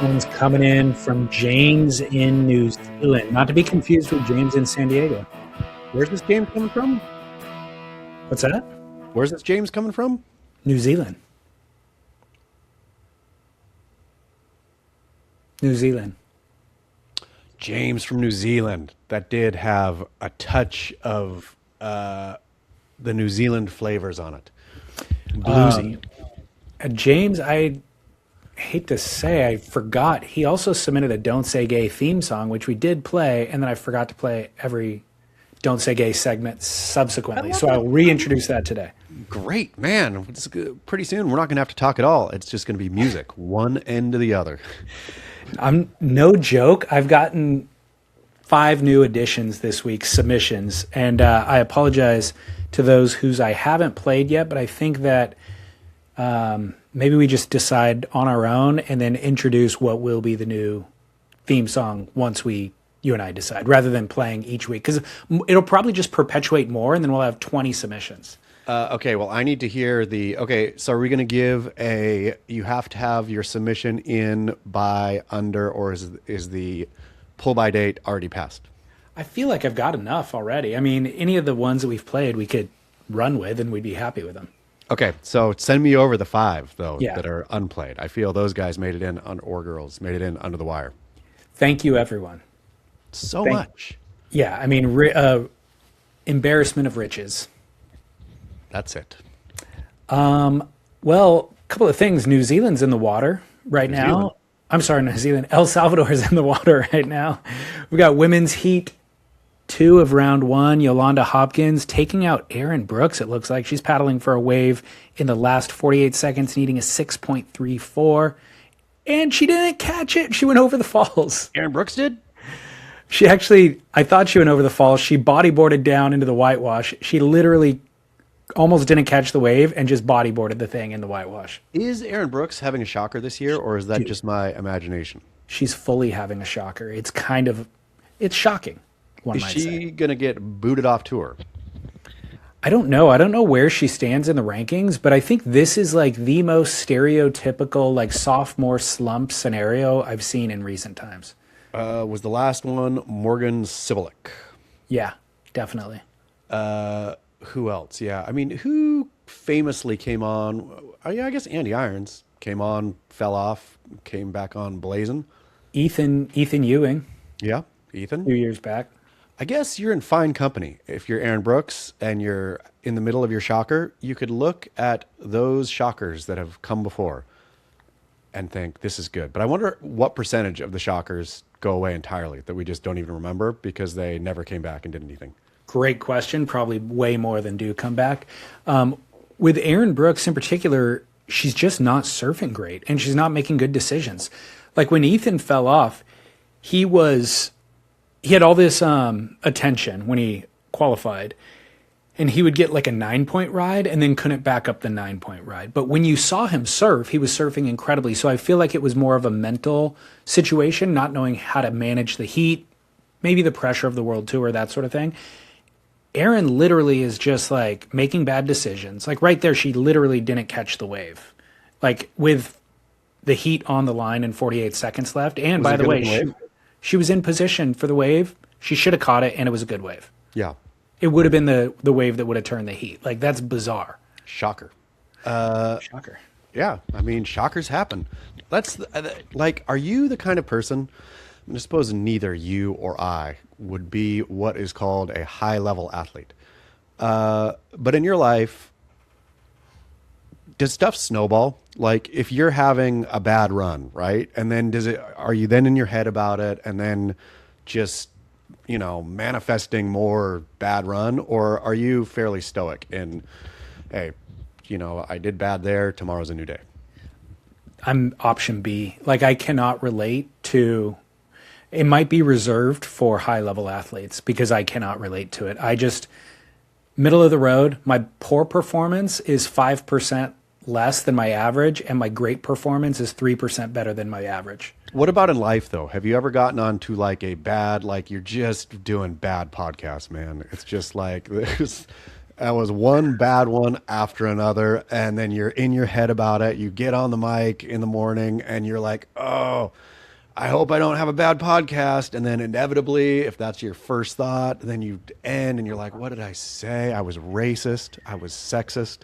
one's coming in from James in New Zealand. Not to be confused with James in San Diego. Where's this James coming from? What's that? Where's this James coming from? New Zealand. New Zealand. James from New Zealand. That did have a touch of the New Zealand flavors on it. Bluesy. James, I hate to say, I forgot. He also submitted a Don't Say Gay theme song, which we did play, and then I forgot to play every Don't Say Gay segment subsequently. So I'll reintroduce that today. Great, man. Pretty soon, we're not going to have to talk at all. It's just going to be music, one end to the other. I'm no joke. I've gotten 5 new additions this week, submissions, and I apologize to those whose I haven't played yet, but I think that maybe we just decide on our own and then introduce what will be the new theme song once you and I decide, rather than playing each week, because it'll probably just perpetuate more, and then we'll have 20 submissions. Okay, well, I need to hear so are we going to give you have to have your submission in by under, or is the pull by date already passed? I feel like I've got enough already. I mean, any of the ones that we've played, we could run with, and we'd be happy with them. Okay, so send me over the 5, though, Yeah. that are unplayed. I feel those guys made it in, or girls made it in under the wire. Thank you, everyone. So much. Yeah, I mean, embarrassment of riches. That's it. Well, a couple of things. New Zealand's in the water right now. Zealand. I'm sorry, New Zealand. El Salvador is in the water right now. We've got women's heat 2 of round 1. Yolanda Hopkins taking out Erin Brooks, it looks like. She's paddling for a wave in the last 48 seconds, needing a 6.34. And she didn't catch it. She went over the falls. Erin Brooks did? She actually, I thought she went over the falls. She bodyboarded down into the whitewash. She literally almost didn't catch the wave and just bodyboarded the thing in the whitewash. Is Erin Brooks having a shocker this year, or is that just my imagination? She's fully having a shocker. It's shocking, one might say. Is she going to get booted off tour? I don't know. I don't know where she stands in the rankings, but I think this is like the most stereotypical like sophomore slump scenario I've seen in recent times. Was the last one Morgan Sibilik? Yeah, definitely. Who else? Yeah, I mean, who famously came on? I guess Andy Irons came on, fell off, came back on blazing. Ethan Ewing. Yeah, Ethan. A few years back. I guess you're in fine company. If you're Erin Brooks and you're in the middle of your shocker, you could look at those shockers that have come before and think, this is good. But I wonder what percentage of the shockers go away entirely that we just don't even remember because they never came back and did anything. Great question. Probably way more than do come back. With Erin Brooks in particular, she's just not surfing great, and she's not making good decisions. Like when Ethan fell off, he had all this attention when he qualified, and he would get like a 9-point ride and then couldn't back up the 9-point ride. But when you saw him surf, he was surfing incredibly. So I feel like it was more of a mental situation, not knowing how to manage the heat, maybe the pressure of the world tour, that sort of thing. Erin literally is just like making bad decisions. Like right there, she literally didn't catch the wave. Like with the heat on the line and 48 seconds left. And by the way, she was in position for the wave. She should have caught it, and it was a good wave. Yeah. It would have been the wave that would have turned the heat. Like, that's bizarre. Shocker. Shocker. Yeah, I mean, shockers happen. Are you the kind of person, I suppose neither you or I would be what is called a high-level athlete. But in your life, does stuff snowball? Like, if you're having a bad run, right? And then are you then in your head about it and then just, manifesting more bad run? Or are you fairly stoic in, hey, I did bad there, tomorrow's a new day? I'm option B. Like, I cannot relate to... It might be reserved for high-level athletes because I cannot relate to it. I just... Middle of the road, my poor performance is 5% less than my average, and my great performance is 3% better than my average. What about in life, though? Have you ever gotten onto like a bad, like you're just doing bad podcasts, man? It's just like That was one bad one after another. And then you're in your head about it. You get on the mic in the morning and you're like, oh, I hope I don't have a bad podcast. And then inevitably, if that's your first thought, then you end and you're like, what did I say? I was racist. I was sexist.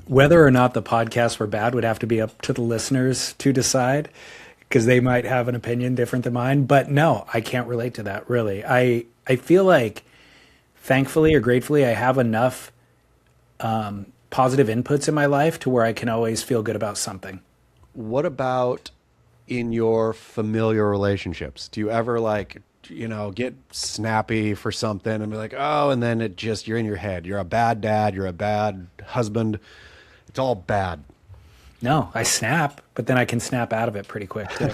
Whether or not the podcasts were bad would have to be up to the listeners to decide, because they might have an opinion different than mine. But no, I can't relate to that, really. I feel like, thankfully or gratefully, I have enough positive inputs in my life to where I can always feel good about something. What about in your familiar relationships? Do you ever get snappy for something and be like, oh, and then you're in your head. You're a bad dad. You're a bad husband. It's all bad. No, I snap, but then I can snap out of it pretty quick too.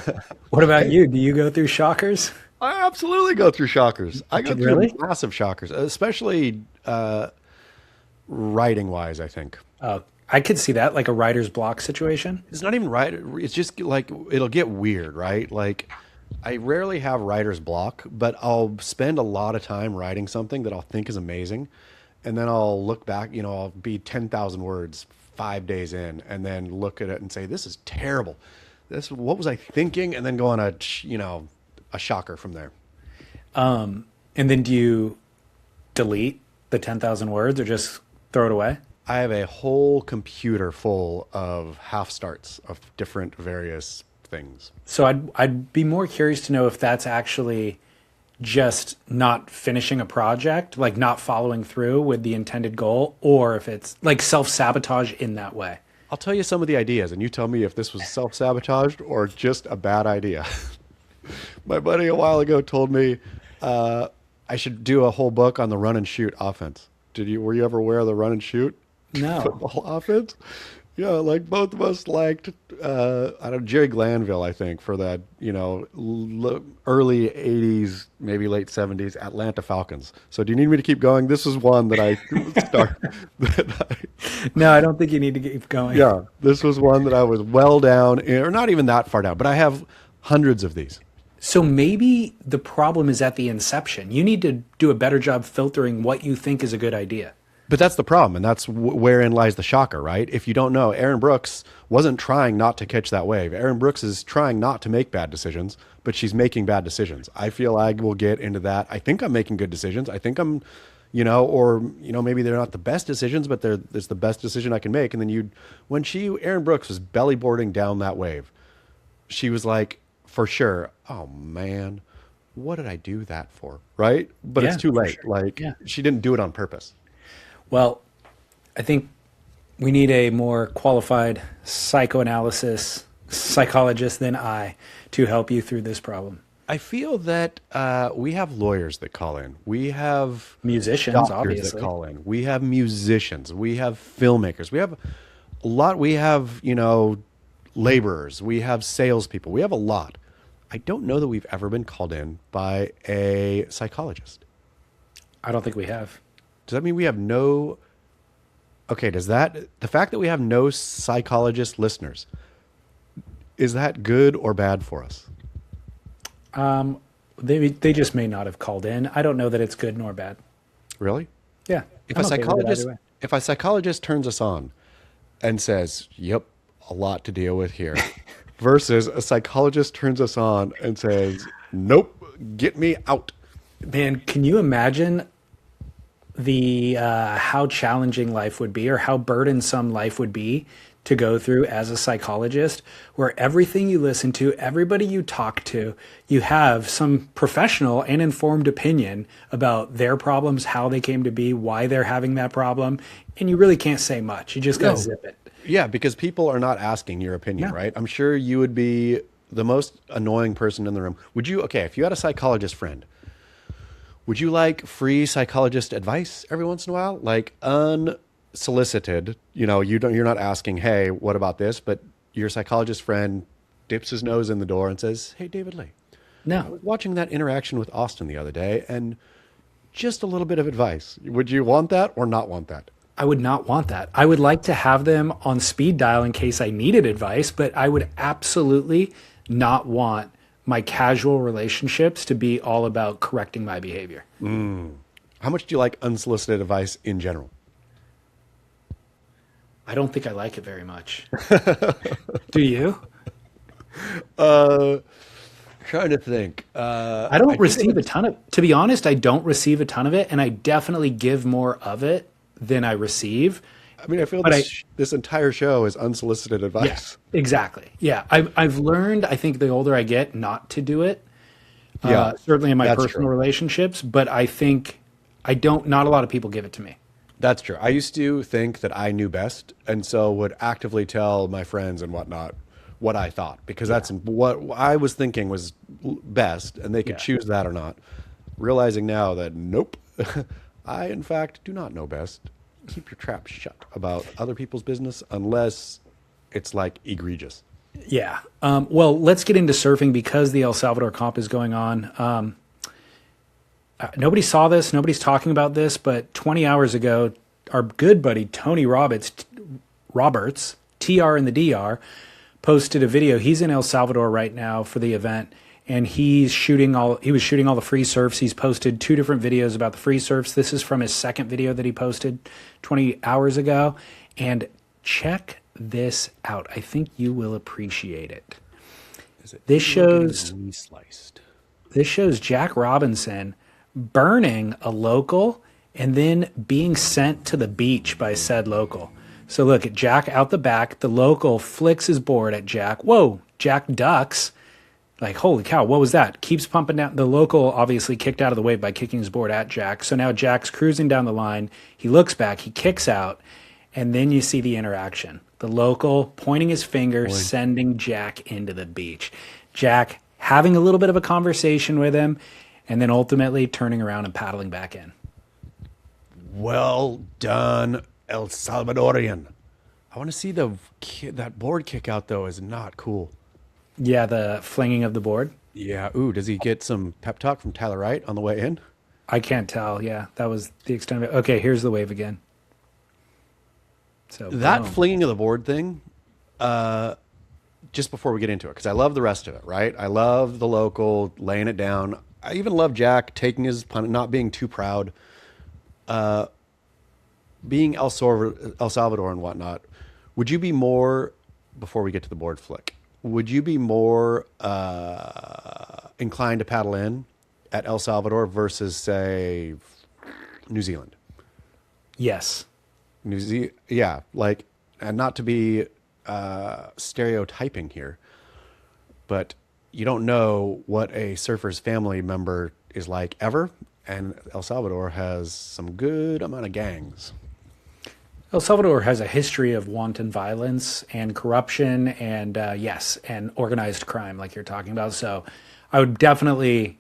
What about you? Do you go through shockers? I absolutely go through shockers. I go Really? through massive shockers, especially writing wise, I think. I could see that, like a writer's block situation. It's not even right. It's just like, it'll get weird, right? Like, I rarely have writer's block, but I'll spend a lot of time writing something that I'll think is amazing. And then I'll look back, I'll be 10,000 words 5 days in, and then look at it and say, this is terrible. What was I thinking? And then go on a shocker from there. And then do you delete the 10,000 words or just throw it away? I have a whole computer full of half starts of different various things. So I'd be more curious to know if that's actually just not finishing a project, like not following through with the intended goal, or if it's like self-sabotage in that way. I'll tell you some of the ideas, and you tell me if this was self-sabotaged or just a bad idea. My buddy a while ago told me I should do a whole book on the run and shoot offense. Were you ever aware of the run and shoot? No. Football offense? Yeah, like both of us liked, Jerry Glanville, I think, for that, early 80s, maybe late 70s Atlanta Falcons. So do you need me to keep going? This is one that I No, I don't think you need to keep going. Yeah, this was one that I was well down, or not even that far down, but I have hundreds of these. So maybe the problem is at the inception. You need to do a better job filtering what you think is a good idea. But that's the problem, and that's wherein lies the shocker, right? If you don't know, Erin Brooks wasn't trying not to catch that wave. Erin Brooks is trying not to make bad decisions, but she's making bad decisions. I feel I will get into that. I think I'm making good decisions. I think I'm, maybe they're not the best decisions, but it's the best decision I can make. And then when Erin Brooks was belly boarding down that wave, she was like, for sure, oh man, what did I do that for? Right? But it's too late. Sure. She didn't do it on purpose. Well, I think we need a more qualified psychologist than I to help you through this problem. I feel that we have lawyers that call in. We have musicians, doctors obviously, that call in. We have musicians. We have filmmakers. We have a lot. We have, laborers. We have salespeople. We have a lot. I don't know that we've ever been called in by a psychologist. I don't think we have. Does that mean we have no... Okay, the fact that we have no psychologist listeners, is that good or bad for us? They just may not have called in. I don't know that it's good nor bad. Really? Yeah. If a psychologist turns us on and says, yep, a lot to deal with here, versus a psychologist turns us on and says, nope, get me out. Man, can you imagine the how challenging life would be, or how burdensome life would be to go through as a psychologist, where everything you listen to, everybody you talk to, you have some professional and informed opinion about their problems, how they came to be, why they're having that problem, and you really can't say much. You just got to zip it. Yeah, because people are not asking your opinion, right? I'm sure you would be the most annoying person in the room. If you had a psychologist friend, would you like free psychologist advice every once in a while? Like unsolicited, you're not asking, hey, what about this? But your psychologist friend dips his nose in the door and says, hey, David Lee. No. I was watching that interaction with Austin the other day, and just a little bit of advice. Would you want that or not want that? I would not want that. I would like to have them on speed dial in case I needed advice, but I would absolutely not want my casual relationships to be all about correcting my behavior. How much do you like unsolicited advice in general? I don't think I like it very much. Do you? Trying to think. I don't receive a ton of, to be honest, I don't receive a ton of it, and I definitely give more of it than I receive. I mean, I feel But this entire show is unsolicited advice. yeah, exactly. Yeah. I've learned, I think the older I get, not to do it. Yeah, Certainly in my that's personal true. relationships, but I think not a lot of people give it to me. That's true. I used to think that I knew best, and so would actively tell my friends and whatnot what I thought, because that's what I was thinking was best, and they could Yeah. choose that or not. Realizing now that nope, I in fact do not know best. Keep your trap shut about other people's business unless it's like egregious. Yeah. Well, let's get into surfing because the El Salvador comp is going on. Nobody saw this. Nobody's talking about this, but 20 hours ago, our good buddy Tony Roberts, TR in the DR, posted a video. He's in El Salvador right now for the event, and he was shooting all the free surfs. He's posted 2 different videos about the free surfs. This is from his second video that he posted 20 hours ago. And check this out. I think you will appreciate it. This shows sliced. Jack Robinson burning a local and then being sent to the beach by said local. So look at Jack out the back. The local flicks his board at Jack. Whoa, Jack ducks. Like, holy cow, what was that? Keeps pumping down. The local obviously kicked out of the way by kicking his board at Jack. So now Jack's cruising down the line. He looks back, he kicks out, and then you see the interaction. The local pointing his finger, sending Jack into the beach. Jack having a little bit of a conversation with him, and then ultimately turning around and paddling back in. Well done, El Salvadorian. I want to see that board kick out though. Is not cool. Yeah, the flinging of the board. Yeah. Ooh, does he get some pep talk from Tyler Wright on the way in? I can't tell. Yeah, that was the extent of it. Okay, here's the wave again. So That boom. flinging of the board thing, just before we get into it, because I love the rest of it, right? I love the local laying it down. I even love Jack taking his pun, not being too proud, being El Salvador and whatnot. Would you be more, before we get to the board flick, would you be more inclined to paddle in at El Salvador versus, say, New Zealand? Yes. Yeah, like, and not to be stereotyping here, but you don't know what a surfer's family member is like ever, and El Salvador has some good amount of gangs. El Salvador has a history of wanton violence and corruption and, and organized crime like you're talking about. So I would definitely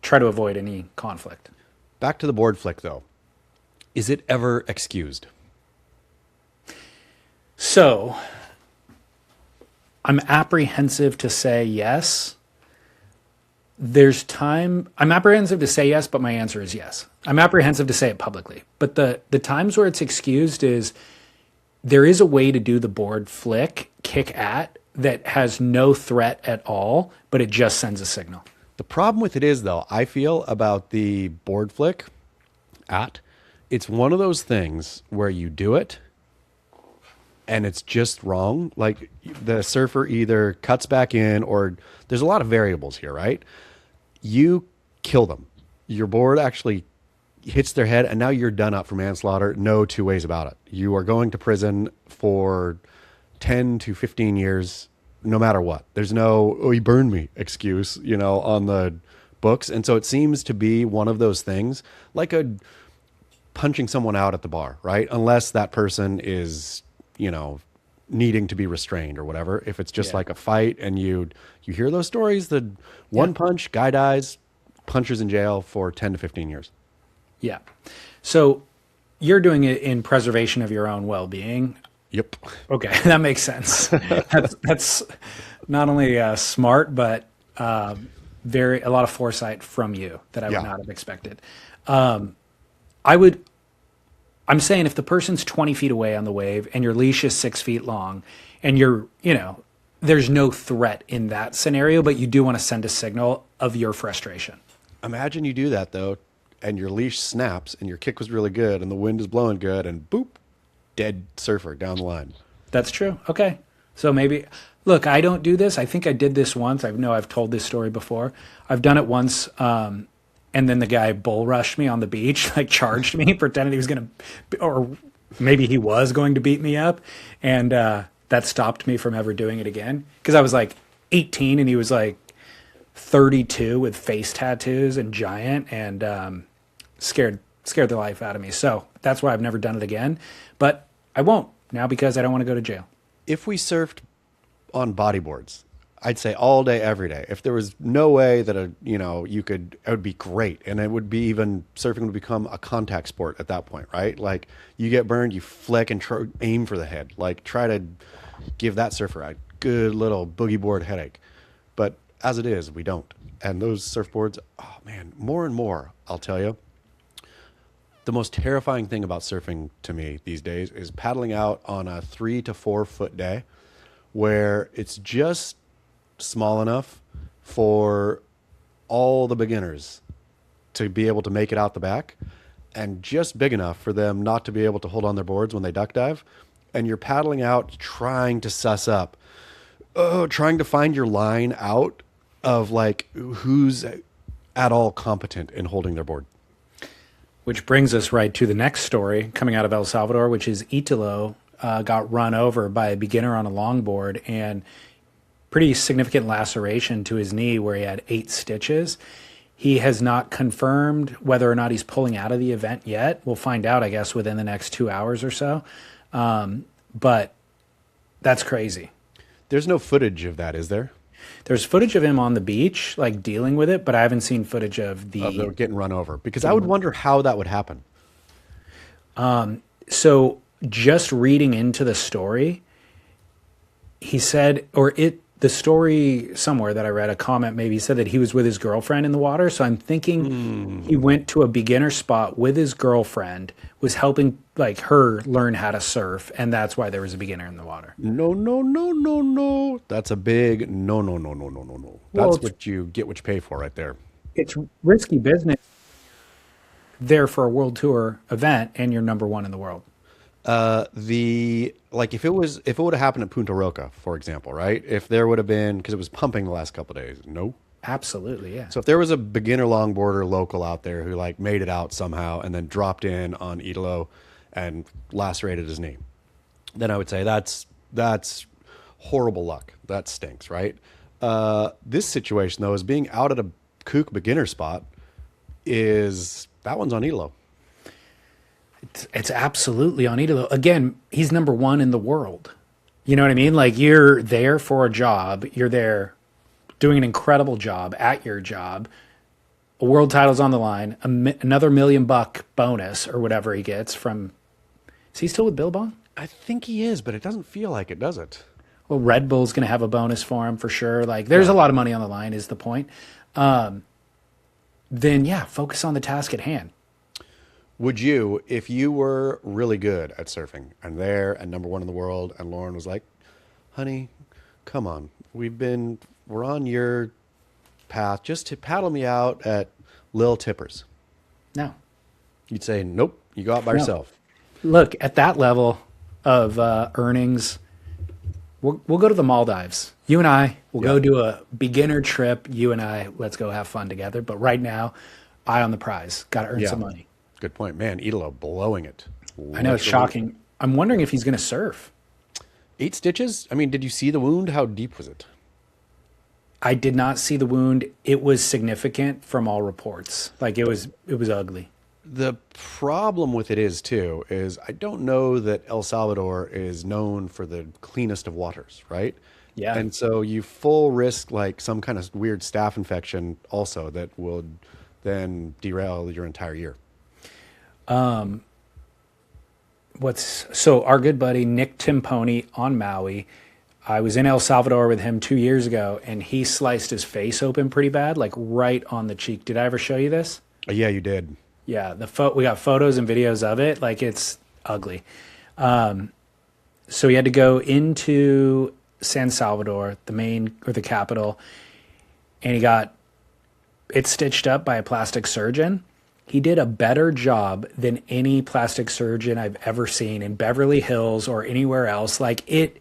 try to avoid any conflict. Back to the board flick, though. Is it ever excused? So I'm apprehensive to say yes. I'm apprehensive to say yes, but my answer is yes. I'm apprehensive to say it publicly. But the times where it's excused is there is a way to do the board flick, kick at, that has no threat at all, but it just sends a signal. The problem with it is, though, I feel about the board flick it's one of those things where you do it and it's just wrong. Like the surfer either cuts back in, or there's a lot of variables here, right? You kill them. Your board actually hits their head, and now you're done up for manslaughter. No two ways about it. You are going to prison for 10 to 15 years, no matter what. There's no, oh, he burned me excuse, on the books. And so it seems to be one of those things, like punching someone out at the bar, right? Unless that person is, needing to be restrained or whatever. If it's just like a fight, and you hear those stories, the one punch, guy dies, puncher's in jail for 10 to 15 years. Yeah. So you're doing it in preservation of your own well-being. Yep. Okay, that makes sense. That's not only smart, but a lot of foresight from you that I would not have expected. I'm saying if the person's 20 feet away on the wave and your leash is 6 feet long, and there's no threat in that scenario, but you do want to send a signal of your frustration. Imagine you do that, though, and your leash snaps and your kick was really good and the wind is blowing good and boop, dead surfer down the line. That's true. Okay. So maybe, look, I don't do this. I think I did this once. I know I've told this story before. I've done it once. And then the guy bull rushed me on the beach, like charged me, pretended he was going to, or maybe he was going to beat me up. And that stopped me from ever doing it again. Because I was like 18 and he was like 32 with face tattoos and giant, and scared the life out of me. So that's why I've never done it again. But I won't now because I don't want to go to jail. If we surfed on bodyboards, I'd say all day, every day. If there was no way that you could, it would be great, and it would be even surfing would become a contact sport at that point, right? Like you get burned, you flick and aim for the head. Like try to give that surfer a good little boogie board headache. But as it is, we don't. And those surfboards, oh man, more and more, I'll tell you. The most terrifying thing about surfing to me these days is paddling out on a 3 to 4 foot day where it's just small enough for all the beginners to be able to make it out the back and just big enough for them not to be able to hold on their boards when they duck dive. And you're paddling out trying to suss up, trying to find your line out of like who's at all competent in holding their board. Which brings us right to the next story coming out of El Salvador, which is Italo got run over by a beginner on a longboard and pretty significant laceration to his knee where he had 8 stitches. He has not confirmed whether or not he's pulling out of the event yet. We'll find out, I guess, within the next 2 hours or so. But that's crazy. There's no footage of that, is there? There's footage of him on the beach, like dealing with it, but I haven't seen footage of the getting run over, because I would wonder how that would happen. So just reading into the story, he said, the story somewhere that I read, a comment maybe said that he was with his girlfriend in the water. So I'm thinking he went to a beginner spot with his girlfriend, was helping like her learn how to surf, and that's why there was a beginner in the water. No. That's a big no. That's what you pay for right there. It's risky business there for a world tour event, and you're number 1 in the world. If it would have happened at Punta Roca, for example, right? If there would have been, because it was pumping the last couple of days. No. Absolutely, yeah. So if there was a beginner longboarder local out there who like made it out somehow and then dropped in on Italo and lacerated his knee, then I would say that's horrible luck. That stinks, right? This situation though is being out at a kook beginner spot that one's on Italo. It's absolutely on Italo. Again, he's number 1 in the world. You know what I mean? Like you're there for a job. You're there doing an incredible job at your job. A world title's on the line. Another $1 million bonus or whatever he gets from. Is he still with Billabong? I think he is, but it doesn't feel like it, does it? Well, Red Bull's going to have a bonus for him for sure. Like there's a lot of money on the line is the point. Then focus on the task at hand. Would you, if you were really good at surfing and number 1 in the world, and Lauren was like, honey, come on, we're on your path, just to paddle me out at Lil Tippers. No. You'd say, nope, you go out by yourself. Look, at that level of earnings, we'll go to the Maldives. You and I will go do a beginner trip. You and I, let's go have fun together. But right now, eye on the prize. Got to earn some money. Good point. Man, Italo blowing it. I know, it's shocking. I'm wondering if he's going to surf. 8 stitches? I mean, did you see the wound? How deep was it? I did not see the wound. It was significant from all reports. Like it was ugly. The problem with it is I don't know that El Salvador is known for the cleanest of waters, right? Yeah. And so you full risk like some kind of weird staph infection also that would then derail your entire year. So our good buddy Nick Timponi on Maui, I was in El Salvador with him 2 years ago, and he sliced his face open pretty bad, like right on the cheek. Did I ever show you this? Yeah, you did. Yeah, we got photos and videos of it. Like it's ugly. So he had to go into San Salvador, the capital, and he got it stitched up by a plastic surgeon. He did a better job than any plastic surgeon I've ever seen in Beverly Hills or anywhere else. Like 2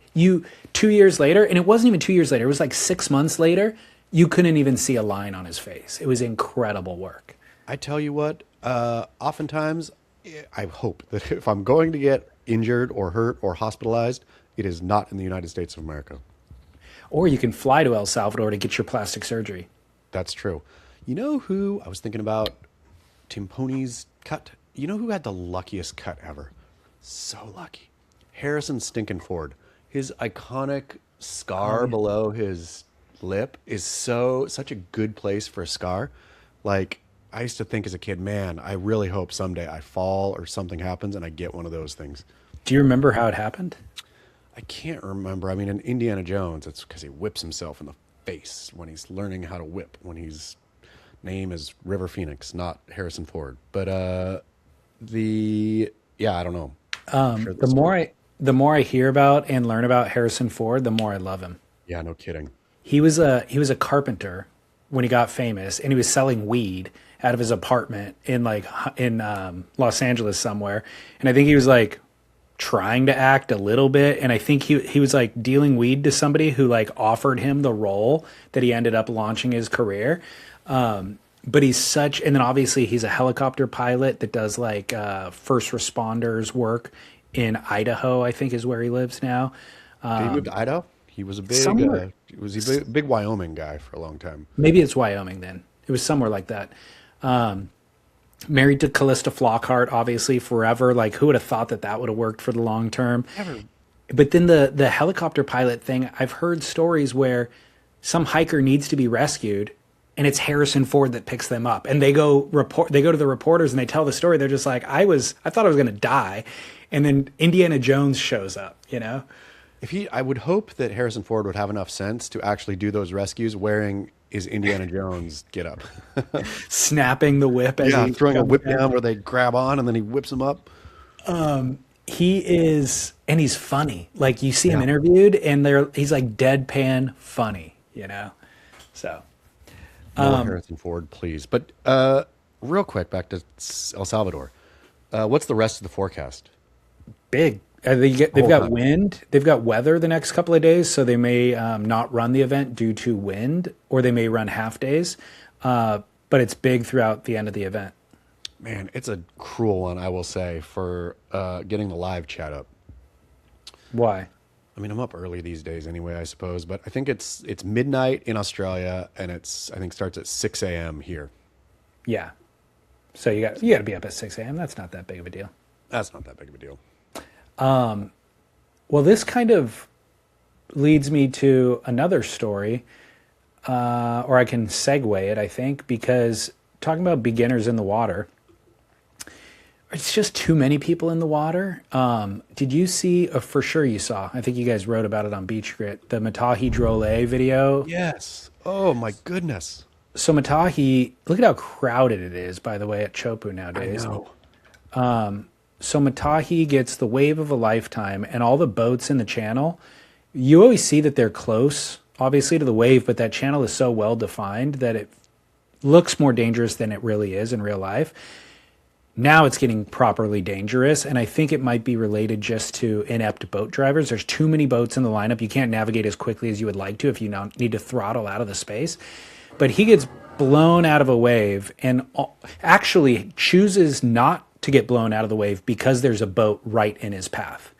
years later, and it wasn't even 2 years later, it was like 6 months later, you couldn't even see a line on his face. It was incredible work. I tell you what, oftentimes I hope that if I'm going to get injured or hurt or hospitalized, it is not in the United States of America. Or you can fly to El Salvador to get your plastic surgery. That's true. You know who I was thinking about? Timponi's cut. You know who had the luckiest cut ever? So lucky. Harrison Stinkin' Ford. His iconic scar below his lip is such a good place for a scar. Like, I used to think as a kid, man, I really hope someday I fall or something happens and I get one of those things. Do you remember how it happened? I can't remember. I mean, in Indiana Jones, it's because he whips himself in the face when he's learning how to whip, when his name is River Phoenix, not Harrison Ford. But I don't know. The more I hear about and learn about Harrison Ford, the more I love him. Yeah, no kidding. He was a carpenter when he got famous, and he was selling weed out of his apartment in Los Angeles somewhere. And I think he was like trying to act a little bit, and I think he was like dealing weed to somebody who like offered him the role that he ended up launching his career. But and then obviously he's a helicopter pilot that does like first responders work in Idaho, I think is where he lives now. Did he move to Idaho? He was a big Wyoming guy for a long time. Maybe it's Wyoming then. It was somewhere like that. Married to Callista Flockhart, obviously forever. Like, who would have thought that would have worked for the long term? Never. But then the helicopter pilot thing, I've heard stories where some hiker needs to be rescued, and it's Harrison Ford that picks them up. And they go to the reporters and they tell the story. They're just like, I thought I was going to die. And then Indiana Jones shows up, you know? I would hope that Harrison Ford would have enough sense to actually do those rescues wearing his Indiana Jones get up. Snapping the whip. Throwing a whip down where they grab on and then he whips them up. He's funny. Like, you see him interviewed and he's like deadpan funny, you know? So. More Harrison Ford, please. But real quick, back to El Salvador. What's the rest of the forecast? Big. They've got wind. They've got weather the next couple of days, so they may not run the event due to wind, or they may run half days. But it's big throughout the end of the event. Man, it's a cruel one, I will say, for getting the live chat up. Why? I mean, I'm up early these days anyway, I suppose, but I think it's midnight in Australia, and I think starts at 6 a.m. here. Yeah. So you got to be up at 6 a.m. That's not that big of a deal. That's not that big of a deal. Well, this kind of leads me to another story, or I can segue it, I think, because talking about beginners in the water, it's just too many people in the water. Did you see, for sure you saw, I think you guys wrote about it on Beach Grit, the Matahi Drollet video? Yes. Oh, my goodness. So Matahi, look at how crowded it is, by the way, at Chopu nowadays. I know. So Matahi gets the wave of a lifetime, and all the boats in the channel, you always see that they're close, obviously, to the wave, but that channel is so well defined that it looks more dangerous than it really is in real life. Now it's getting properly dangerous, and I think it might be related just to inept boat drivers. There's too many boats in the lineup. You can't navigate as quickly as you would like to if you need to throttle out of the space. But he gets blown out of a wave and actually chooses not to get blown out of the wave because there's a boat right in his path.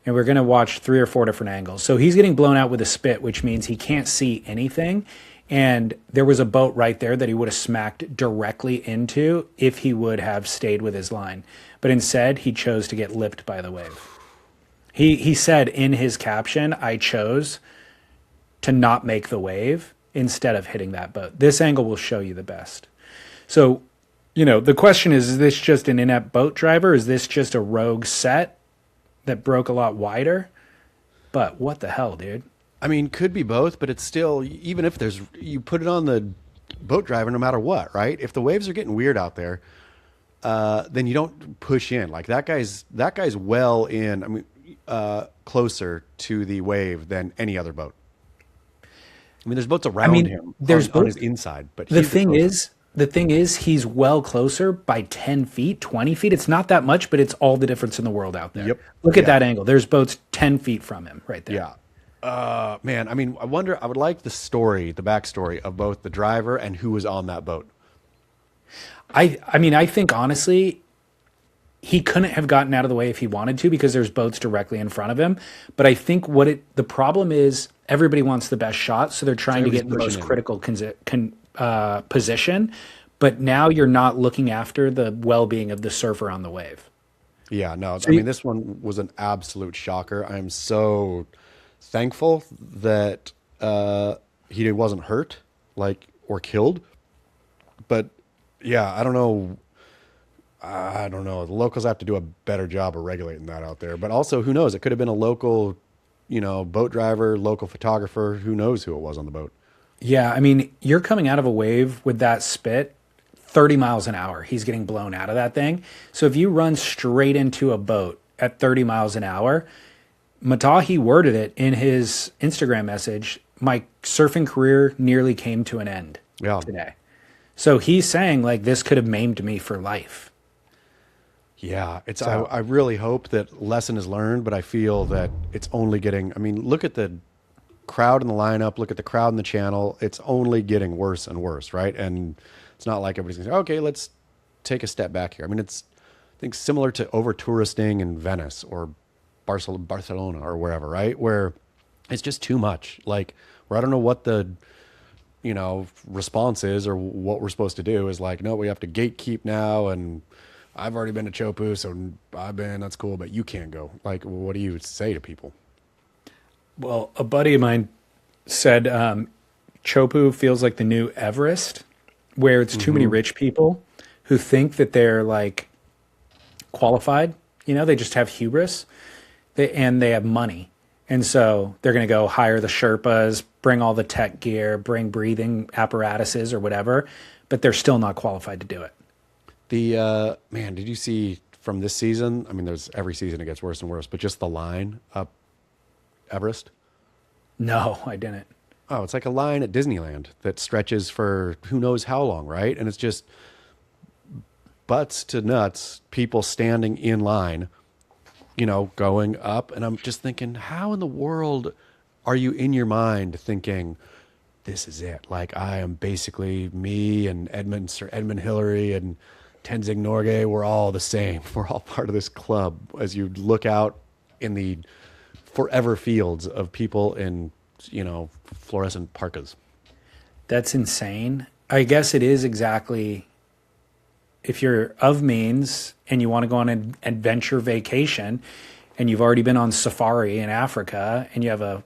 And we're going to watch 3 or 4 different angles. So he's getting blown out with a spit, which means he can't see anything. And there was a boat right there that he would have smacked directly into if he would have stayed with his line. But instead, he chose to get lipped by the wave. He said in his caption, I chose to not make the wave instead of hitting that boat. This angle will show you the best. So, the question is this just an inept boat driver? Is this just a rogue set that broke a lot wider? But what the hell, dude? I mean, could be both, but it's still, even if you put it on the boat driver no matter what, right? If the waves are getting weird out there, then you don't push in. Like that guy's well in, I mean, closer to the wave than any other boat. I mean, there's boats around him on his inside, but the thing is, the thing is, he's well closer by 10 feet, 20 feet. It's not that much, but it's all the difference in the world out there. Yep. Look at Yeah. that angle. There's boats 10 feet from him right there. Yeah. Man, I mean, I would like the backstory of both the driver and who was on that boat. I mean, I think honestly, he couldn't have gotten out of the way if he wanted to because there's boats directly in front of him. But I think the problem is everybody wants the best shot, so they're trying to get in the most critical position. But now you're not looking after the well-being of the surfer on the wave. Yeah, no, I mean, this one was an absolute shocker. I'm so thankful that he wasn't hurt, or killed. But yeah, I don't know. The locals have to do a better job of regulating that out there. But also, who knows? It could have been a local, boat driver, local photographer. Who knows who it was on the boat? Yeah, I mean, you're coming out of a wave with that spit, 30 miles an hour. He's getting blown out of that thing. So if you run straight into a boat at 30 miles an hour, Matahi worded it in his Instagram message, my surfing career nearly came to an end today. So he's saying, this could have maimed me for life. Yeah, I really hope that lesson is learned, but I feel that it's only getting, I mean, look at the crowd in the lineup, look at the crowd in the channel. It's only getting worse and worse, right? And it's not like everybody's going to say, okay, let's take a step back here. I mean, it's, I think, similar to over-touristing in Venice or Barcelona or wherever, right? Where it's just too much. Where I don't know what the, response is or what we're supposed to do is no, we have to gatekeep now, and I've already been to Chopu, so that's cool, but you can't go. What do you say to people? Well, a buddy of mine said Chopu feels like the new Everest, where it's too many rich people who think that they're qualified. They just have hubris, and they have money. And so they're going to go hire the Sherpas, bring all the tech gear, bring breathing apparatuses or whatever, but they're still not qualified to do it. Man, did you see from this season? I mean, there's every season it gets worse and worse, but just the line up Everest? No, I didn't. Oh, it's like a line at Disneyland that stretches for who knows how long, right? And it's just butts to nuts, people standing in line, going up. And I'm just thinking, how in the world are you in your mind thinking, this is it? I am basically me and Sir Edmund Hillary and Tenzing Norgay. We're all the same. We're all part of this club. As you look out in the forever fields of people in, fluorescent parkas. That's insane. I guess it is exactly, if you're of means and you want to go on an adventure vacation and you've already been on safari in Africa and you have a,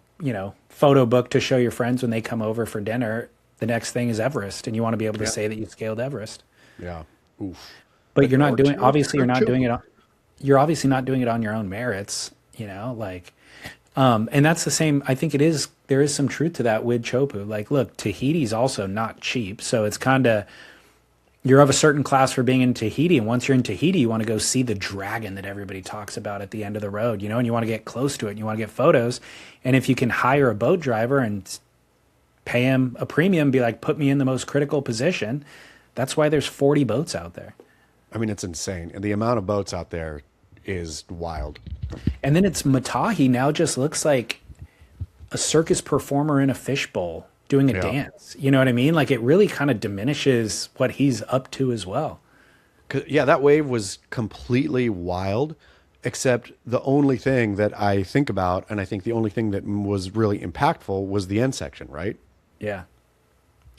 photo book to show your friends when they come over for dinner, the next thing is Everest, and you want to be able to say that you scaled Everest. Yeah. Oof. But you're not doing, you're not doing it. You're obviously not doing it on your own merits, and that's the same. I think there is some truth to that with Chopu. Look, Tahiti's also not cheap. So it's you're of a certain class for being in Tahiti. And once you're in Tahiti, you want to go see the dragon that everybody talks about at the end of the road, and you want to get close to it and you want to get photos. And if you can hire a boat driver and pay him a premium, be like, put me in the most critical position. That's why there's 40 boats out there. I mean, it's insane. And the amount of boats out there is wild. And then it's Matahi now just looks like a circus performer in a fishbowl doing a dance. You know what I mean? It really kind of diminishes what he's up to as well. Yeah, that wave was completely wild, except the only thing that I think about, and I think the only thing that was really impactful was the end section, right? Yeah.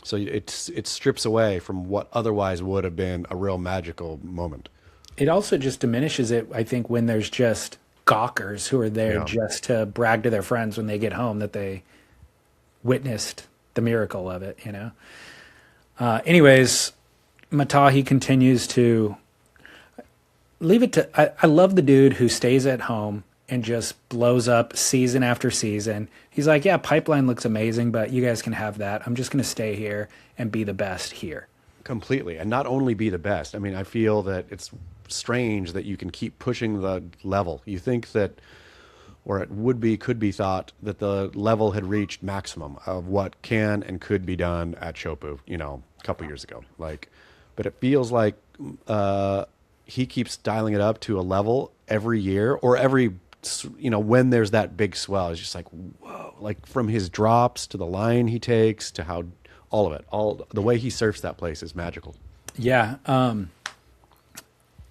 So it strips away from what otherwise would have been a real magical moment. It also just diminishes it, I think, when there's just gawkers who are there just to brag to their friends when they get home that they witnessed the miracle of it, Anyways, Matahi continues to leave it to... I love the dude who stays at home and just blows up season after season. He's like, yeah, Pipeline looks amazing, but you guys can have that. I'm just going to stay here and be the best here. Completely. And not only be the best. I mean, I feel that it's strange that you can keep pushing the level. You think that, or it could be thought that the level had reached maximum of what can and could be done at Chopu, a couple years ago. But it feels like he keeps dialing it up to a level every year, or every, when there's that big swell. It's just like, whoa, like from his drops to the line he takes to how all of it, all the way he surfs that place is magical. Yeah.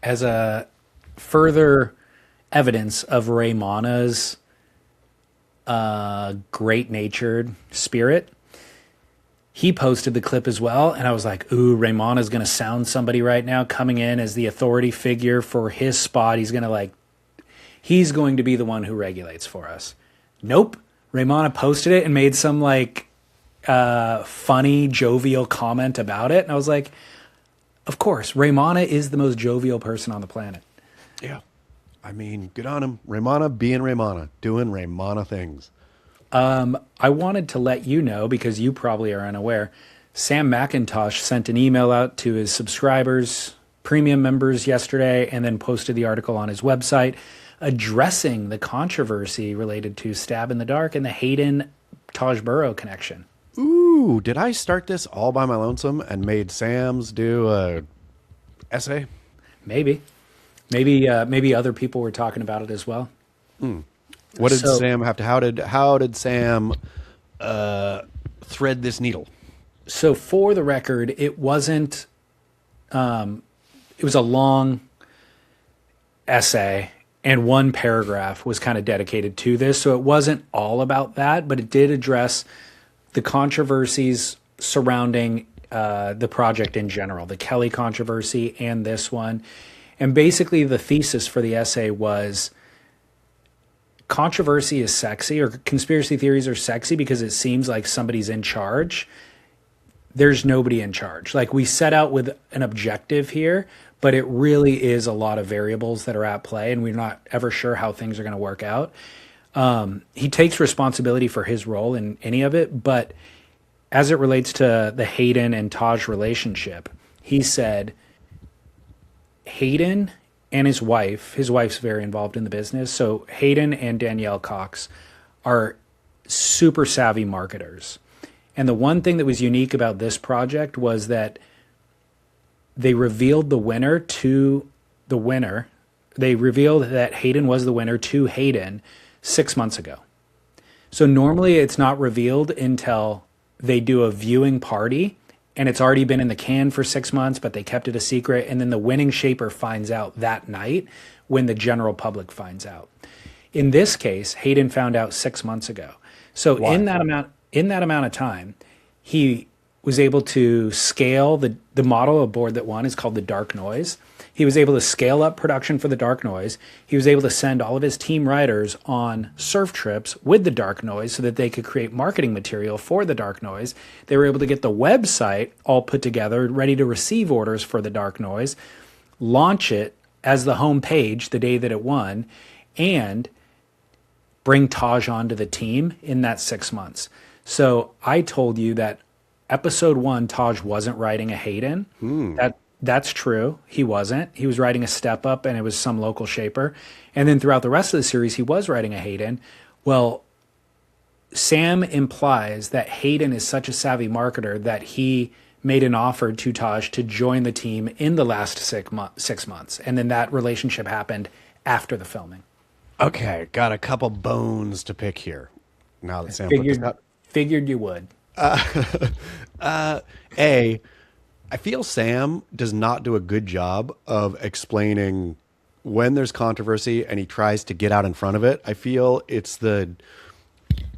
As a further evidence of Raymana's great-natured spirit, he posted the clip as well, and I was like, ooh, Raymana's going to sound somebody right now, coming in as the authority figure for his spot. He's going to be the one who regulates for us. Nope. Raymana posted it and made some funny, jovial comment about it, and I was like, of course, Raymana is the most jovial person on the planet. Yeah. I mean, good on him. Raymana being Raymana, doing Raymana things. I wanted to let you know, because you probably are unaware, Sam McIntosh sent an email out to his subscribers, premium members yesterday, and then posted the article on his website addressing the controversy related to Stab in the Dark and the Hayden Taj Burrow connection. Ooh, did I start this all by my lonesome and made Sam's do a essay? Maybe other people were talking about it as well. What did Sam have to? How did Sam thread this needle? So for the record, it wasn't. It was a long essay, and one paragraph was kind of dedicated to this. So it wasn't all about that, but it did address the controversies surrounding the project in general, the Kelly controversy and this one. And basically the thesis for the essay was controversy is sexy, or conspiracy theories are sexy because it seems like somebody's in charge. There's nobody in charge. Like, we set out with an objective here, but it really is a lot of variables that are at play, and we're not ever sure how things are going to work out. He takes responsibility for his role in any of it, but as it relates to the Hayden and Taj relationship, he said Hayden and his wife's very involved in the business. So Hayden and Danielle Cox are super savvy marketers. And the one thing that was unique about this project was that they revealed the winner to the winner. They revealed that Hayden was the winner to Hayden 6 months ago. So normally it's not revealed until they do a viewing party, and it's already been in the can for 6 months, but they kept it a secret. And then the winning shaper finds out that night when the general public finds out. In this case, Hayden found out 6 months ago. So Why? in that amount of time, he was able to scale the model of board that won is called the Dark Noise. He was able to scale up production for the Dark Noise. He was able to send all of his team riders on surf trips with the Dark Noise so that they could create marketing material for the Dark Noise. They were able to get the website all put together, ready to receive orders for the Dark Noise, launch it as the home page the day that it won, and bring Taj onto the team in that 6 months. So I told you that episode 1, Taj wasn't riding a Hayden. That's true. He wasn't. He was riding a Step Up, and it was some local shaper. And then throughout the rest of the series, he was riding a Hayden. Well, Sam implies that Hayden is such a savvy marketer that he made an offer to Taj to join the team in the last 6 months. And then that relationship happened after the filming. Okay, got a couple bones to pick here. Now that Sam put this out. Figured you would. I feel Sam does not do a good job of explaining when there's controversy and he tries to get out in front of it. I feel it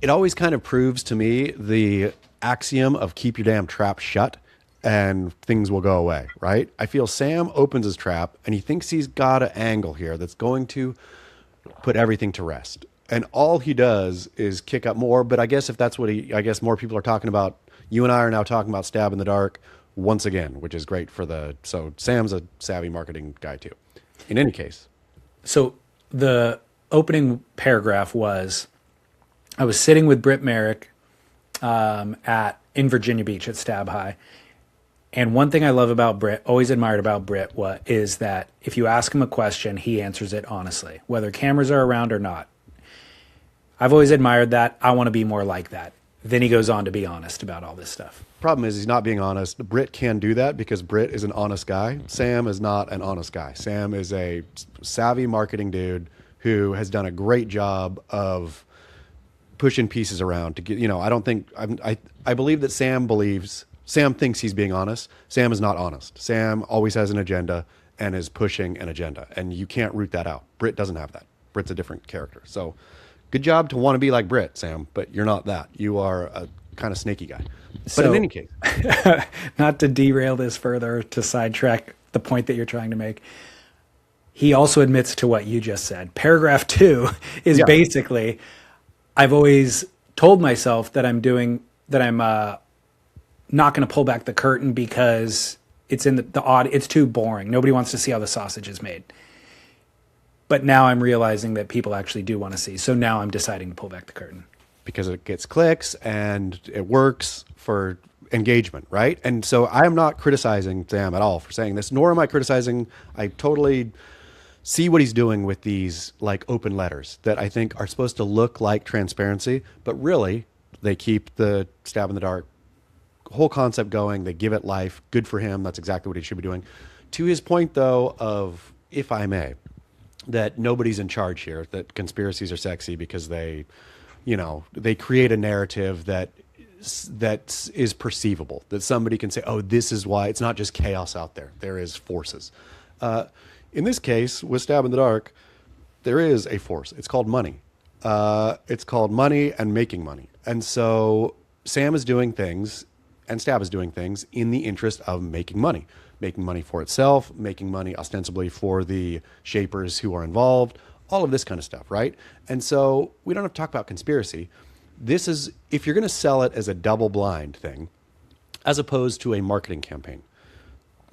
always kind of proves to me the axiom of keep your damn trap shut and things will go away, right? I feel Sam opens his trap and he thinks he's got an angle here that's going to put everything to rest. And all he does is kick up more. But I guess if that's what I guess more people are talking about. You and I are now talking about Stab in the Dark once again, which is great so Sam's a savvy marketing guy too. In any case. So the opening paragraph was, I was sitting with Britt Merrick in Virginia Beach at Stab High. And one thing I love about Britt, always admired about Britt, is that if you ask him a question, he answers it honestly, whether cameras are around or not. I've always admired that. I want to be more like that. Then he goes on to be honest about all this stuff. Problem is he's not being honest. Britt can do that because Britt is an honest guy. Sam is not an honest guy. Sam is a savvy marketing dude who has done a great job of pushing pieces around to get, I don't think, I believe that Sam thinks he's being honest. Sam is not honest. Sam always has an agenda and is pushing an agenda, and you can't root that out. Britt doesn't have that. Britt's a different character. So good job to want to be like Britt, Sam, but you're not that. You are a kind of snaky guy. But in any case, not to derail this further, to sidetrack the point that you're trying to make, he also admits to what you just said. Paragraph 2 is basically, I've always told myself that I'm not going to pull back the curtain because it's in the odd, it's too boring. Nobody wants to see how the sausage is made. But now I'm realizing that people actually do want to see. So now I'm deciding to pull back the curtain. Because it gets clicks and it works for engagement, right? And so I am not criticizing Sam at all for saying this, nor am I criticizing. I totally see what he's doing with these like open letters that I think are supposed to look like transparency, but really they keep the stab in the dark whole concept going. They give it life. Good for him. That's exactly what he should be doing. To his point, though, of, if I may, that nobody's in charge here, that conspiracies are sexy because they create a narrative that is perceivable, that somebody can say, oh, this is why. It's not just chaos out there. There is forces. In this case, with Stab in the Dark, there is a force. It's called money. It's called money and making money. And so Sam is doing things and Stab is doing things in the interest of making money for itself, making money ostensibly for the shapers who are involved, all of this kind of stuff, right? And so we don't have to talk about conspiracy. This is, if you're going to sell it as a double blind thing, as opposed to a marketing campaign,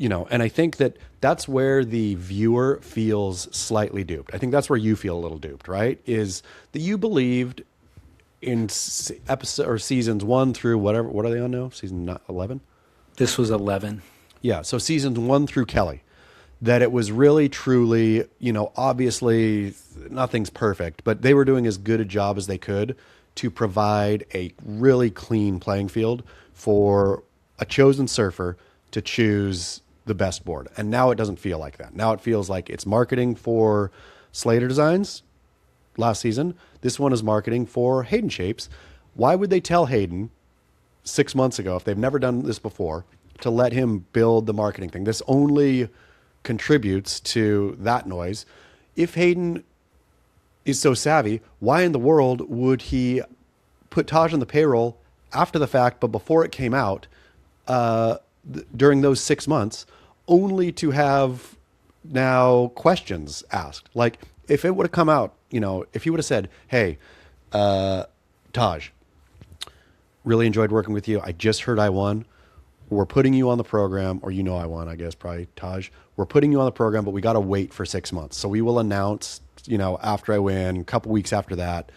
and I think that that's where the viewer feels slightly duped. I think that's where you feel a little duped, right? Is that you believed in episode or seasons 1 through whatever, what are they on now? Season 11? This was 11. Yeah. So seasons 1 through Kelly, that it was really, truly, obviously nothing's perfect, but they were doing as good a job as they could to provide a really clean playing field for a chosen surfer to choose the best board. And now it doesn't feel like that. Now it feels like it's marketing for Slater Designs last season. This one is marketing for Hayden Shapes. Why would they tell Hayden 6 months ago, if they've never done this before, to let him build the marketing thing? This only contributes to that noise. If Hayden is so savvy, why in the world would he put Taj on the payroll after the fact, but before it came out, during those 6 months, only to have now questions asked? Like, if it would have come out, if he would have said, hey, Taj, really enjoyed working with you. I just heard I won. We're putting you on the program, or I won, I guess, probably, Taj. We're putting you on the program, but we got to wait for 6 months. So we will announce, after I win, a couple weeks after that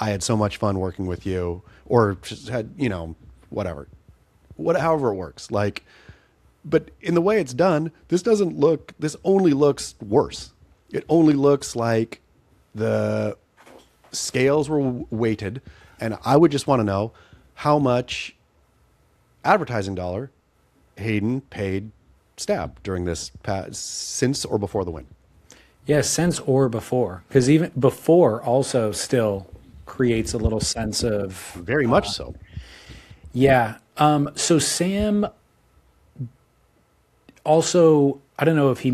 I had so much fun working with you, or just had, whatever, however it works. Like, but in the way it's done, this only looks worse. It only looks like the scales were weighted, and I would just want to know how much advertising dollar Hayden paid Stab during this since or before the win. Yeah, since or before, because even before also still creates a little sense of very much so. Yeah. So Sam also, I don't know if he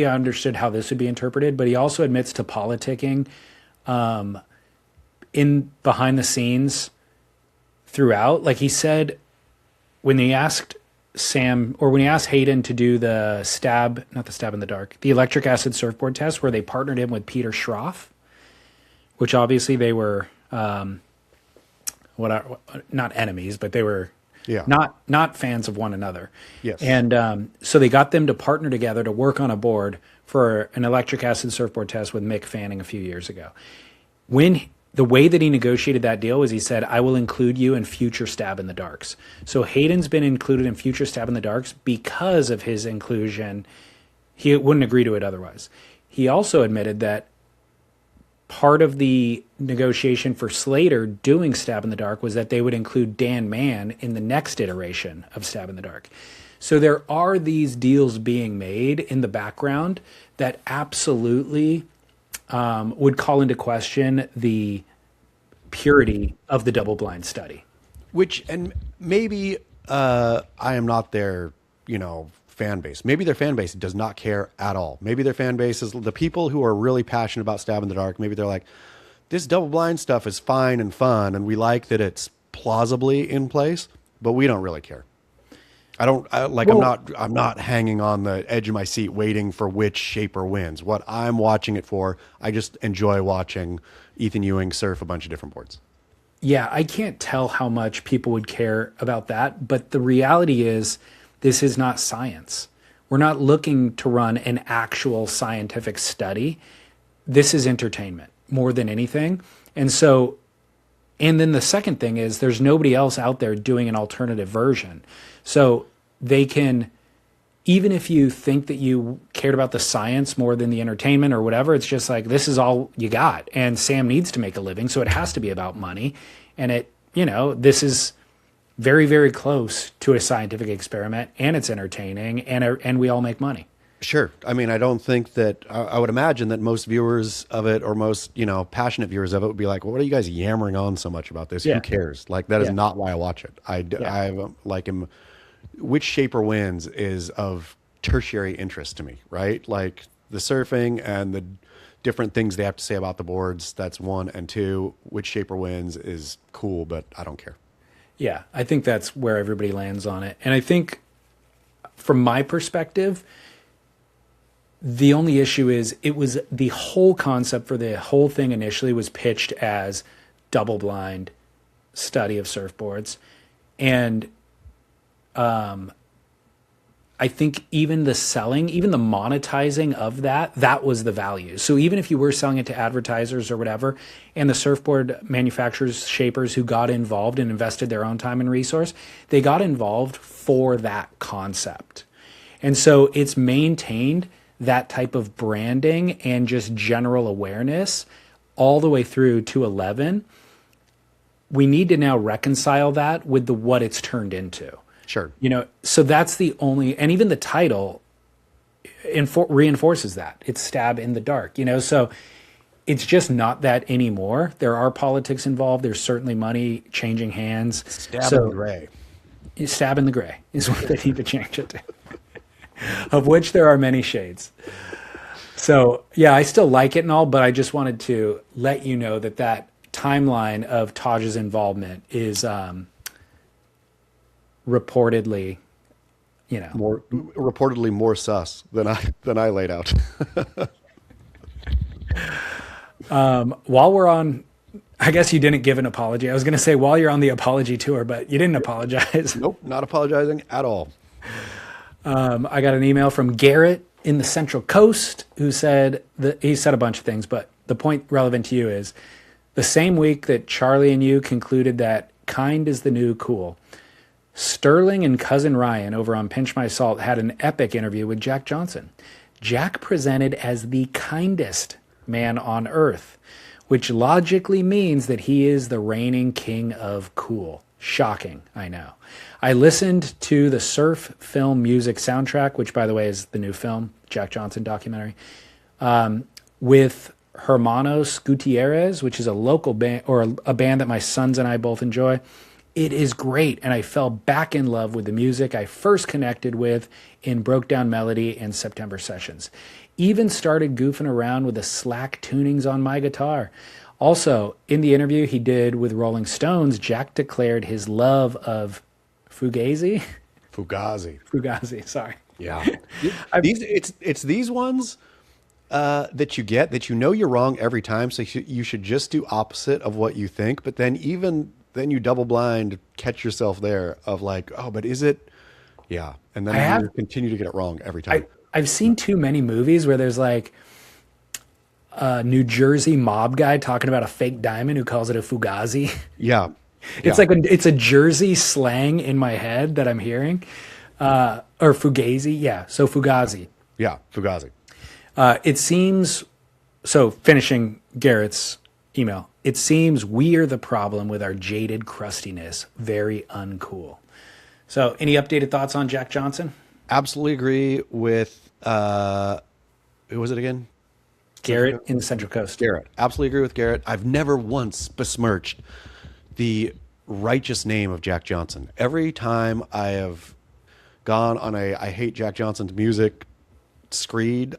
understood how this would be interpreted, but he also admits to politicking in behind the scenes throughout. Like he said, when he asked Hayden to do the not the stab in the dark, the electric acid surfboard test, where they partnered him with Peter Schroff, which obviously they were not enemies, but they were not fans of one another. Yes. And so they got them to partner together to work on a board for an electric acid surfboard test with Mick Fanning a few years ago. The way that he negotiated that deal was he said, I will include you in future Stab in the Darks. So Hayden's been included in future Stab in the Darks because of his inclusion. He wouldn't agree to it otherwise. He also admitted that part of the negotiation for Slater doing Stab in the Dark was that they would include Dan Mann in the next iteration of Stab in the Dark. So there are these deals being made in the background that absolutely would call into question the purity of the double-blind study. Which, and maybe I am not their, fan base. Maybe their fan base does not care at all. Maybe their fan base is the people who are really passionate about Stab in the Dark. Maybe they're like, this double-blind stuff is fine and fun, and we like that it's plausibly in place, but we don't really care. I'm not hanging on the edge of my seat waiting for which shaper wins. What I'm watching it for, I just enjoy watching Ethan Ewing surf a bunch of different boards. Yeah, I can't tell how much people would care about that, but the reality is this is not science. We're not looking to run an actual scientific study. This is entertainment more than anything. And then the second thing is there's nobody else out there doing an alternative version. So they can, even if you think that you cared about the science more than the entertainment or whatever, it's just like, this is all you got. And Sam needs to make a living, so it has to be about money. And this is very, very close to a scientific experiment, and it's entertaining, and we all make money. Sure. I mean, I don't think that, I would imagine that most viewers of it, or most, passionate viewers of it would be like, well, what are you guys yammering on so much about this? Yeah. Who cares? Like, that is not why I watch it. Which shaper wins is of tertiary interest to me, right? Like the surfing and the different things they have to say about the boards, that's one. And two, which shaper wins is cool, but I don't care. Yeah, I think that's where everybody lands on it. And I think from my perspective, the only issue is it was the whole concept for the whole thing initially was pitched as double-blind study of surfboards. And I think even the selling, even the monetizing of that was the value. So even if you were selling it to advertisers or whatever, and the surfboard manufacturers, shapers who got involved and invested their own time and resource, they got involved for that concept. And so it's maintained that type of branding and just general awareness all the way through to 11. We need to now reconcile that with what it's turned into. Sure. So that's the only, and even the title reinforces that. It's Stab in the Dark, so it's just not that anymore. There are politics involved. There's certainly money changing hands. Stab in the gray. Stab in the gray is what they need to change it to, of which there are many shades. So, yeah, I still like it and all, but I just wanted to let you know that timeline of Taj's involvement is reportedly, more sus than I laid out. While we're on, I guess you didn't give an apology. I was going to say while you're on the apology tour, but you didn't apologize. Nope, not apologizing at all. I got an email from Garrett in the Central Coast who said that he said a bunch of things, but the point relevant to you is the same week that Charlie and you concluded that kind is the new cool, Sterling and cousin Ryan over on Pinch My Salt had an epic interview with Jack Johnson. Jack presented as the kindest man on earth, which logically means that he is the reigning king of cool. Shocking, I know. I listened to the Surf Film Music soundtrack, which, by the way, is the new film, Jack Johnson documentary, with Hermanos Gutierrez, which is a local band, or a band that my sons and I both enjoy. It is great, and I fell back in love with the music I first connected with in Broke Down Melody and September Sessions. Even started goofing around with the slack tunings on my guitar. Also, in the interview he did with Rolling Stones, Jack declared his love of Fugazi, sorry. Yeah. It's these ones that you get that you're wrong every time, so you should just do opposite of what you think, but then you double blind catch yourself there of like, oh, but is it? Yeah. And then you continue to get it wrong every time. I've seen too many movies where there's like a New Jersey mob guy talking about a fake diamond who calls it a Fugazi. Yeah. It's like it's a Jersey slang in my head that I'm hearing. Or Fugazi. Yeah. So Fugazi. Yeah. Fugazi. It seems So finishing Garrett's email, it seems we are the problem with our jaded crustiness. Very uncool. So any updated thoughts on Jack Johnson? Absolutely agree with, who was it again? Garrett in the Central Coast. Garrett. Absolutely agree with Garrett. I've never once besmirched the righteous name of Jack Johnson. Every time I have gone on a I hate Jack Johnson's music screed,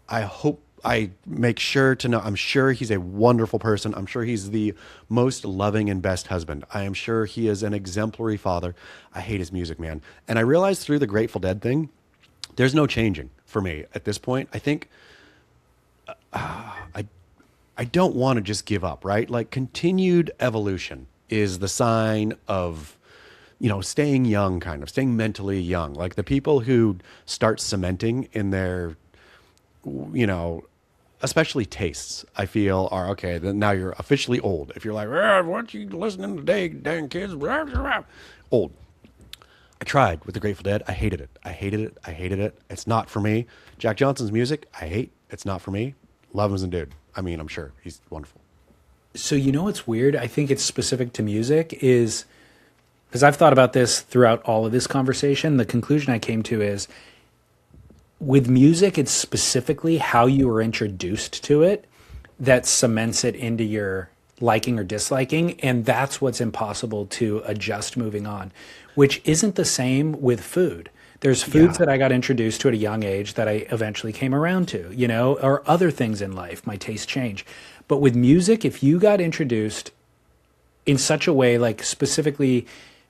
I make sure to know, I'm sure he's a wonderful person. I'm sure he's the most loving and best husband. I am sure he is an exemplary father. I hate his music, man. And I realized through the Grateful Dead thing, there's no changing for me at this point. I think I don't want to just give up, right? Like continued evolution is the sign of, staying young, kind of staying mentally young. Like the people who start cementing in their, especially tastes, I feel are okay. Then now you're officially old. If you're like, what you listening today, dang kids? Old. I tried with the Grateful Dead. I hated it. I hated it. I hated it. It's not for me. Jack Johnson's music, I hate. It's not for me. Love him as a dude. I mean, I'm sure he's wonderful. So what's weird? I think it's specific to music is because I've thought about this throughout all of this conversation. The conclusion I came to is with music, it's specifically how you were introduced to it that cements it into your liking or disliking. And that's what's impossible to adjust moving on, which isn't the same with food. There's foods that I got introduced to at a young age that I eventually came around to, or other things in life, my tastes change. But with music, if you got introduced in such a way, like specifically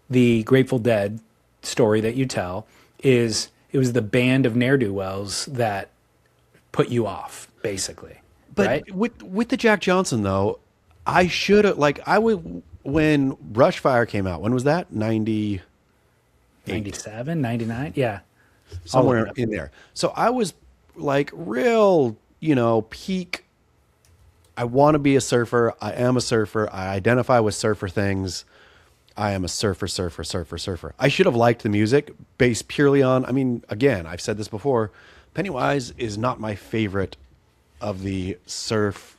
the Grateful Dead story that you tell, it was the band of ne'er-do-wells that put you off, basically. But right? with the Jack Johnson, though, I should have, when Brushfire came out, when was that? 97, 99? Yeah. Somewhere in there. So I was like real, peak. I want to be a surfer. I am a surfer. I identify with surfer things. I am a surfer. I should have liked the music based purely on, again, I've said this before, Pennywise is not my favorite of the surf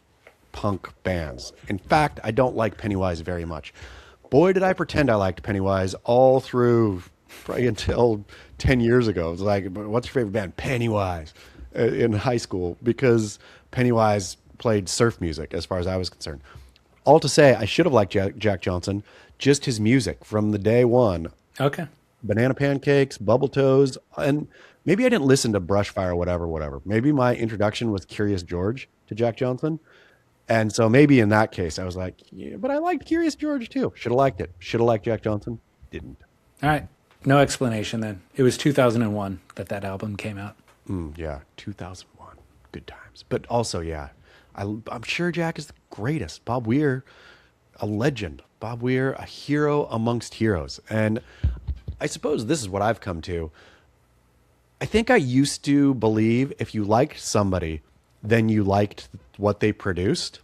punk bands. In fact, I don't like Pennywise very much. Boy, did I pretend I liked Pennywise all through probably until 10 years ago. It was like, what's your favorite band? Pennywise in high school, because Pennywise played surf music as far as I was concerned. All to say, I should have liked Jack Johnson, just his music from the day one. Okay. Banana Pancakes, Bubble Toes, and maybe I didn't listen to Brushfire, whatever. Maybe my introduction was Curious George to Jack Johnson. And so maybe in that case, I was like, yeah, but I liked Curious George too. Should have liked it. Should have liked Jack Johnson. Didn't. All right. No explanation then. It was 2001 that album came out. Yeah, 2001. Good times. But also, yeah, I'm sure Jack is the greatest. Bob Weir, a legend. Bob Weir, a hero amongst heroes. And I suppose this is what I've come to. I think I used to believe if you liked somebody, then you liked what they produced.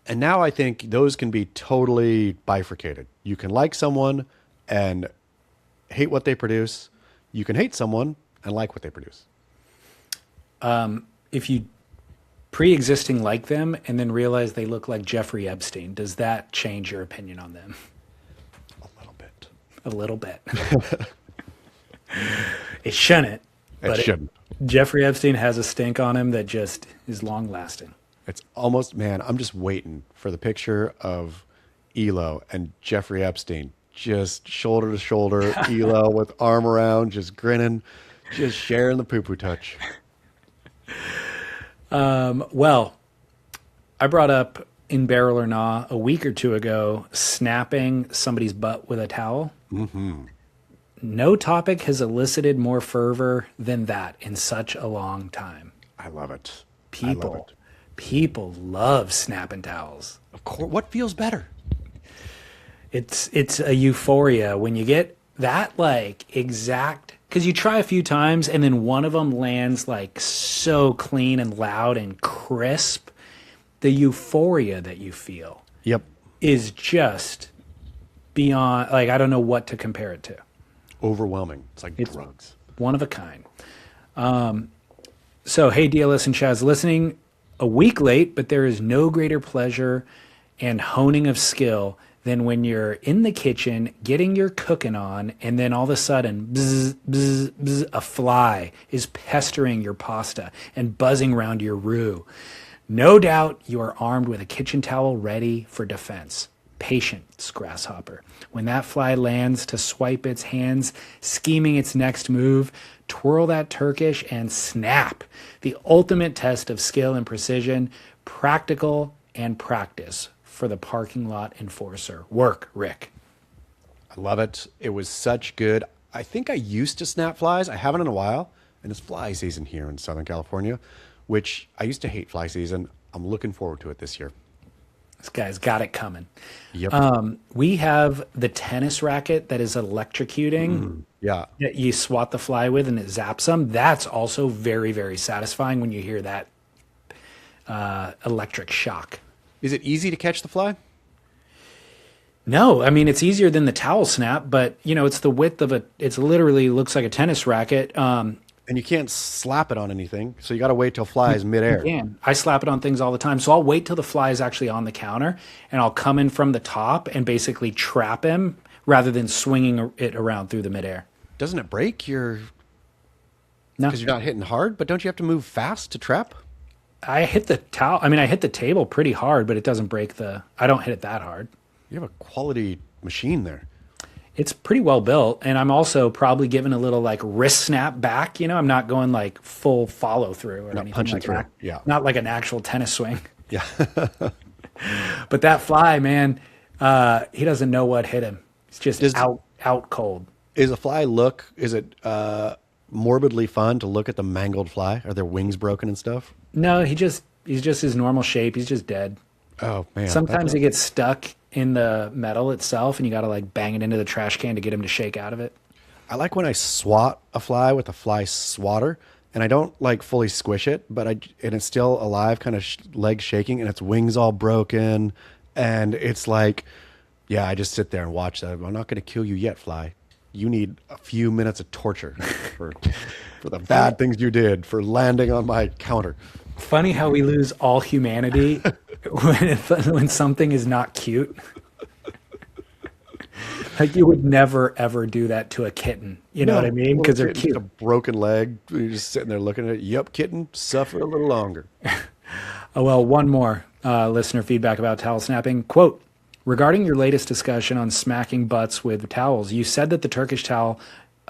And now I think those can be totally bifurcated. You can like someone and hate what they produce. You can hate someone and like what they produce. If you pre-existing like them and then realize they look like Jeffrey Epstein, does that change your opinion on them? A little bit. It shouldn't. It shouldn't. Jeffrey Epstein has a stink on him that just is long lasting. It's almost, man, I'm just waiting for the picture of Elo and Jeffrey Epstein, just shoulder to shoulder, Elo with arm around, just grinning, just sharing the poo-poo touch. Well, I brought up in Barrel or Nah a week or two ago, snapping somebody's butt with a towel. Mm-hmm. No topic has elicited more fervor than that in such a long time. I love it. People love snapping towels. Of course. What feels better? It's a euphoria when you get that exact, because you try a few times and then one of them lands so clean and loud and crisp. The euphoria that you feel is just beyond, I don't know what to compare it to. Overwhelming. It's drugs. One of a kind. So, hey, DLS and Chaz, listening A week late, but there is no greater pleasure and honing of skill than when you're in the kitchen getting your cooking on, and then all of a sudden, bzz, bzz, bzz, a fly is pestering your pasta and buzzing around your roux. No doubt you are armed with a kitchen towel ready for defense. Patience, grasshopper. When that fly lands to swipe its hands, scheming its next move, twirl that Turkish and snap. The ultimate test of skill and precision, practical and practice for the parking lot enforcer. Work, Rick. I love it. It was such good. I think I used to snap flies. I haven't in a while. And it's fly season here in Southern California, which I used to hate fly season. I'm looking forward to it this year. This guy's got it coming. Yep. We have the tennis racket that is electrocuting. Yeah. That you swat the fly with and it zaps them. That's also very, very satisfying when you hear that electric shock. Is it easy to catch the fly? No, I mean, it's easier than the towel snap, but it's the width of it's literally looks like a tennis racket. And you can't slap it on anything, so you got to wait till fly is midair. I slap it on things all the time. So I'll wait till the fly is actually on the counter, and I'll come in from the top and basically trap him rather than swinging it around through the midair. Doesn't it break your... No. Because you're not hitting hard, but don't you have to move fast to trap? I hit the towel. I mean, I hit the table pretty hard, but it doesn't break I don't hit it that hard. You have a quality machine there. It's pretty well built, and I'm also probably giving a little like wrist snap back. I'm not going like full follow through or anything punching like through. that. Yeah. Not like an actual tennis swing. Yeah. But that fly, man, he doesn't know what hit him. It's just out cold. Is it morbidly fun to look at the mangled fly? Are their wings broken and stuff? No, he's just his normal shape. He's just dead. Oh man. Sometimes he gets stuck in the metal itself, and you got to like bang it into the trash can to get him to shake out of it. I like when I swat a fly with a fly swatter, and I don't like fully squish it, and it's still alive, kind of legs shaking, and its wings all broken, and it's like, yeah, I just sit there and watch that. I'm not going to kill you yet, fly. You need a few minutes of torture for the bad things you did, for landing on my counter. Funny how we lose all humanity when something is not cute. Like you would never ever do that to a kitten. You know what I mean? Because they're cute. A broken leg. You're just sitting there looking at it. Yep, kitten, suffer a little longer. Oh, well, one more listener feedback about towel snapping. Quote, regarding your latest discussion on smacking butts with towels, you said that the Turkish towel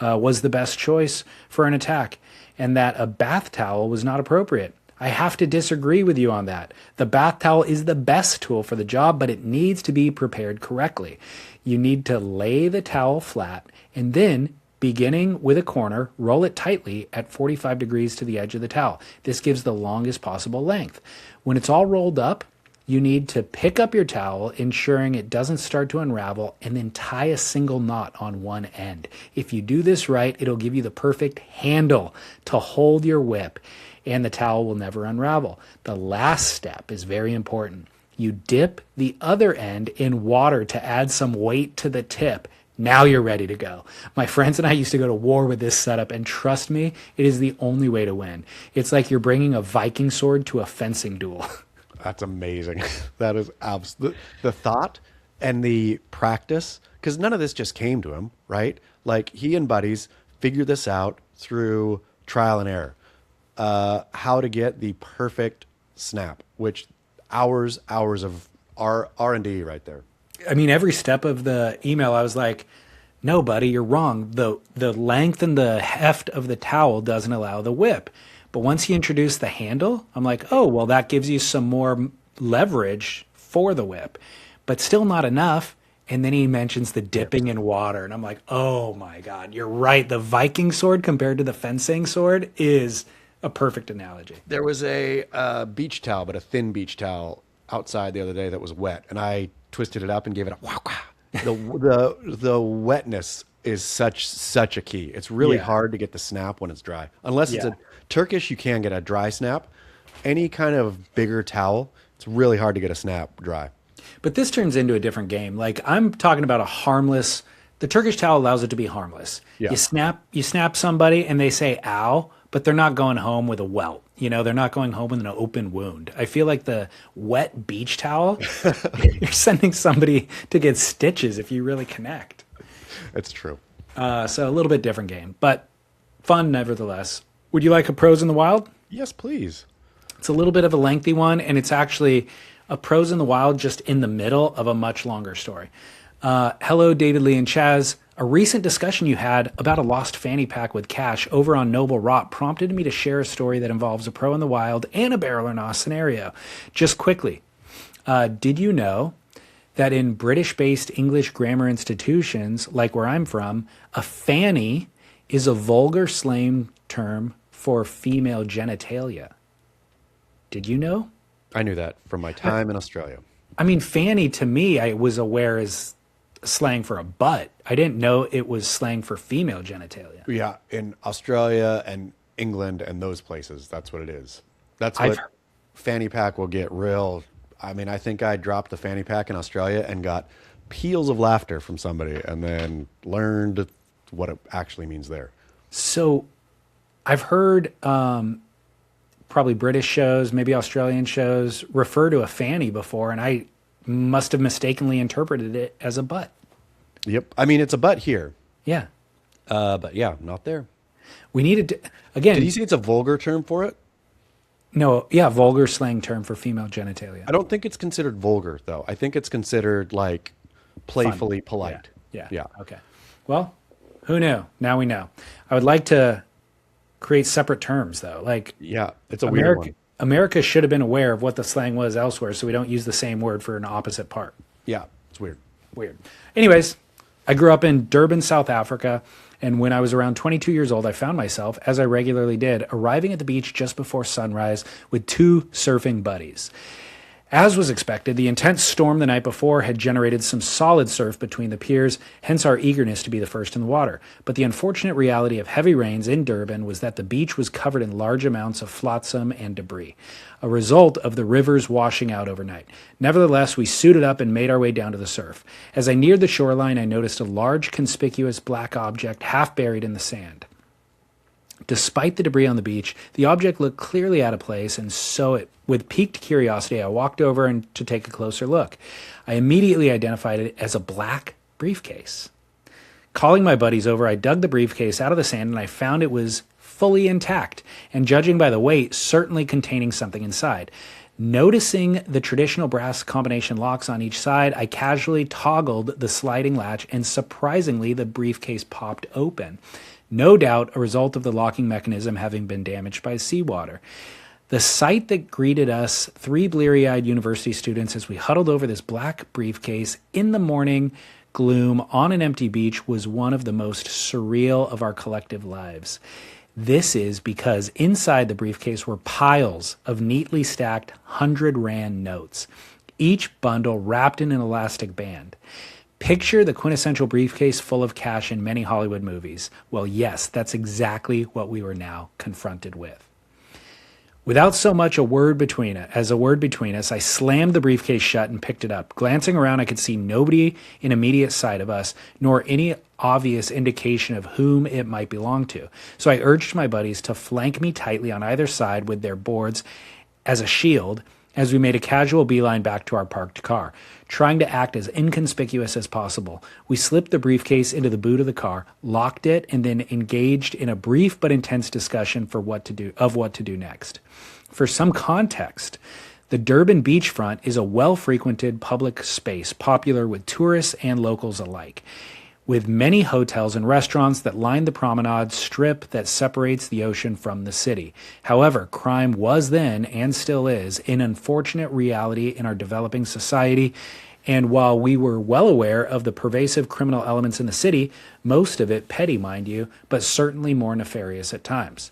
was the best choice for an attack and that a bath towel was not appropriate. I have to disagree with you on that. The bath towel is the best tool for the job, but it needs to be prepared correctly. You need to lay the towel flat and then, beginning with a corner, roll it tightly at 45 degrees to the edge of the towel. This gives the longest possible length. When it's all rolled up, you need to pick up your towel, ensuring it doesn't start to unravel, and then tie a single knot on one end. If you do this right, it'll give you the perfect handle to hold your whip, and the towel will never unravel. The last step is very important. You dip the other end in water to add some weight to the tip. Now you're ready to go. My friends and I used to go to war with this setup, and trust me, it is the only way to win. It's like you're bringing a Viking sword to a fencing duel. That's amazing. That is the thought and the practice, because none of this just came to him, right? Like he and buddies figured this out through trial and error. How to get the perfect snap, which hours of R&D right there. I mean, every step of the email, I was like, no, buddy, you're wrong. The length and the heft of the towel doesn't allow the whip. But once you introduce the handle, I'm like, oh, well, that gives you some more leverage for the whip, but still not enough. And then he mentions the dipping in water. And I'm like, oh, my God, you're right. The Viking sword compared to the fencing sword is a perfect analogy. There was a beach towel, but a thin beach towel outside the other day that was wet. And I twisted it up and gave it a wow. The wetness is such a key. It's really hard to get the snap when it's dry. Unless it's a Turkish, you can get a dry snap. Any kind of bigger towel, it's really hard to get a snap dry. But this turns into a different game. Like I'm talking about a harmless, the Turkish towel allows it to be harmless. Yeah. You snap somebody and they say, ow, but they're not going home with a welt. You know, they're not going home with an open wound. I feel like the wet beach towel, you're sending somebody to get stitches if you really connect. It's true. So a little bit different game, but fun nevertheless. Would you like a Pros in the Wild? Yes, please. It's a little bit of a lengthy one, and it's actually a Pros in the Wild just in the middle of a much longer story. Hello, David, Lee, and Chaz. A recent discussion you had about a lost fanny pack with cash over on Noble Rot prompted me to share a story that involves a pro in the wild and a barrel or nos scenario. Just quickly, did you know that in British-based English grammar institutions, like where I'm from, a fanny is a vulgar slang term for female genitalia? Did you know? I knew that from my time in Australia. I mean, fanny to me, I was aware is slang for a butt. I didn't know it was slang for female genitalia. Yeah, in Australia and England and those places, that's what it is. That's what fanny pack will get real. I mean, I think I dropped a fanny pack in Australia and got peals of laughter from somebody and then learned what it actually means there. So I've heard probably British shows, maybe Australian shows, refer to a fanny before, and I must have mistakenly interpreted it as a butt. Yep. I mean, it's a butt here. Yeah. But yeah, not there. We needed to, again. Did you say it's a vulgar term for it? No, yeah, vulgar slang term for female genitalia. I don't think it's considered vulgar, though. I think it's considered like playfully polite. Yeah. Okay. Well, who knew? Now we know. I would like to create separate terms, though. Like, yeah, it's a weird one. America should have been aware of what the slang was elsewhere, so we don't use the same word for an opposite part. Yeah, it's weird. Weird. Anyways, I grew up in Durban, South Africa, and when I was around 22 years old, I found myself, as I regularly did, arriving at the beach just before sunrise with 2 surfing buddies. As was expected, the intense storm the night before had generated some solid surf between the piers, hence our eagerness to be the first in the water. But the unfortunate reality of heavy rains in Durban was that the beach was covered in large amounts of flotsam and debris, a result of the rivers washing out overnight. Nevertheless, we suited up and made our way down to the surf. As I neared the shoreline, I noticed a large, conspicuous black object half buried in the sand. Despite the debris on the beach, the object looked clearly out of place, and so with piqued curiosity, I walked over to take a closer look. I immediately identified it as a black briefcase. Calling my buddies over, I dug the briefcase out of the sand, and I found it was fully intact, and judging by the weight, certainly containing something inside. Noticing the traditional brass combination locks on each side, I casually toggled the sliding latch, and surprisingly, the briefcase popped open. No doubt a result of the locking mechanism having been damaged by seawater. The sight that greeted us 3 bleary-eyed university students as we huddled over this black briefcase in the morning gloom on an empty beach was one of the most surreal of our collective lives. This is because inside the briefcase were piles of neatly stacked 100 Rand notes, each bundle wrapped in an elastic band. Picture the quintessential briefcase full of cash in many Hollywood movies. Well, yes, that's exactly what we were now confronted with. Without so much a word between us, I slammed the briefcase shut and picked it up. Glancing around, I could see nobody in immediate sight of us, nor any obvious indication of whom it might belong to. So I urged my buddies to flank me tightly on either side with their boards as a shield as we made a casual beeline back to our parked car. Trying to act as inconspicuous as possible, we slipped the briefcase into the boot of the car, locked it, and then engaged in a brief but intense discussion of what to do next. For some context, the Durban beachfront is a well-frequented public space popular with tourists and locals alike, with many hotels and restaurants that line the promenade strip that separates the ocean from the city. However, crime was then, and still is, an unfortunate reality in our developing society, and while we were well aware of the pervasive criminal elements in the city, most of it petty, mind you, but certainly more nefarious at times.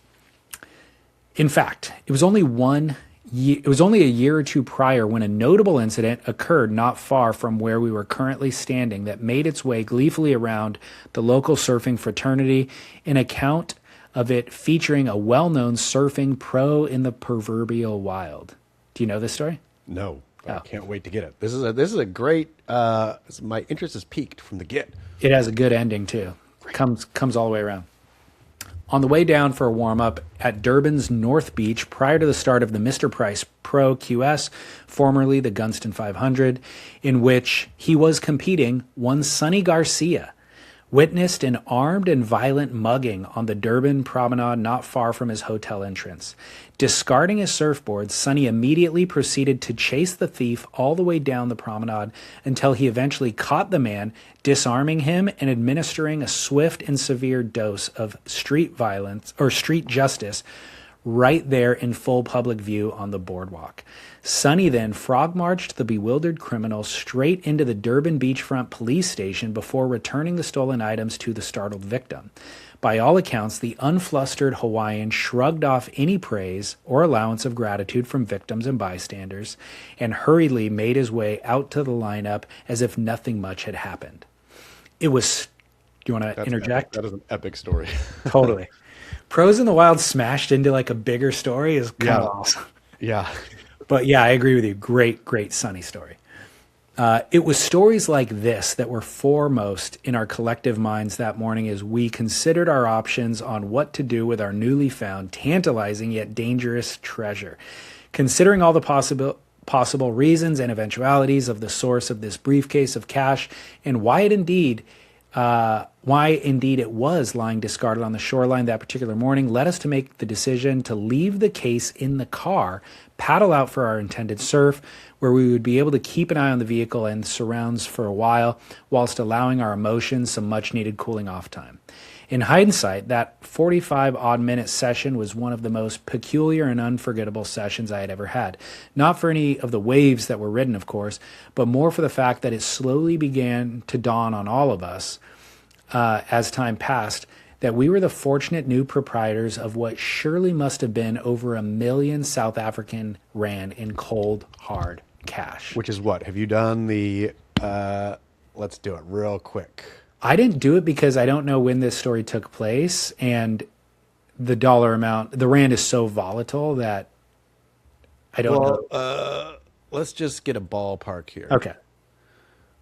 In fact, it was only a year or two prior when a notable incident occurred not far from where we were currently standing that made its way gleefully around the local surfing fraternity, an account of it featuring a well-known surfing pro in the proverbial wild. Do you know this story? No. I can't wait to get it. This is a great, my interest is piqued from the get. It has a good ending too. Comes all the way around. On the way down for a warm-up at Durban's North Beach prior to the start of the Mr. Price Pro QS, formerly the Gunston 500, in which he was competing, one Sunny Garcia witnessed an armed and violent mugging on the Durban promenade not far from his hotel entrance. Discarding his surfboard, Sunny immediately proceeded to chase the thief all the way down the promenade until he eventually caught the man, disarming him and administering a swift and severe dose of street violence or street justice right there in full public view on the boardwalk. Sunny then frog marched the bewildered criminal straight into the Durban beachfront police station before returning the stolen items to the startled victim. By all accounts, the unflustered Hawaiian shrugged off any praise or allowance of gratitude from victims and bystanders and hurriedly made his way out to the lineup as if nothing much had happened. It was... Do you want to interject? That is an epic story. Totally. Pros in the Wild smashed into like a bigger story is kind of awesome. Yeah. But yeah, I agree with you. Great, great Sunny story. It was stories like this that were foremost in our collective minds that morning as we considered our options on what to do with our newly found, tantalizing yet dangerous treasure. Considering all the possible reasons and eventualities of the source of this briefcase of cash and why indeed it was lying discarded on the shoreline that particular morning, led us to make the decision to leave the case in the car, paddle out for our intended surf, where we would be able to keep an eye on the vehicle and surrounds for a while, whilst allowing our emotions some much-needed cooling off time. In hindsight, that 45-odd-minute session was one of the most peculiar and unforgettable sessions I had ever had. Not for any of the waves that were ridden, of course, but more for the fact that it slowly began to dawn on all of us, as time passed, that we were the fortunate new proprietors of what surely must have been over 1 million South African rand in cold, hard cash. Which is what? Have you done the... let's do it real quick. I didn't do it because I don't know when this story took place, and the dollar amount, the rand is so volatile that I don't know. Let's just get a ballpark here. Okay.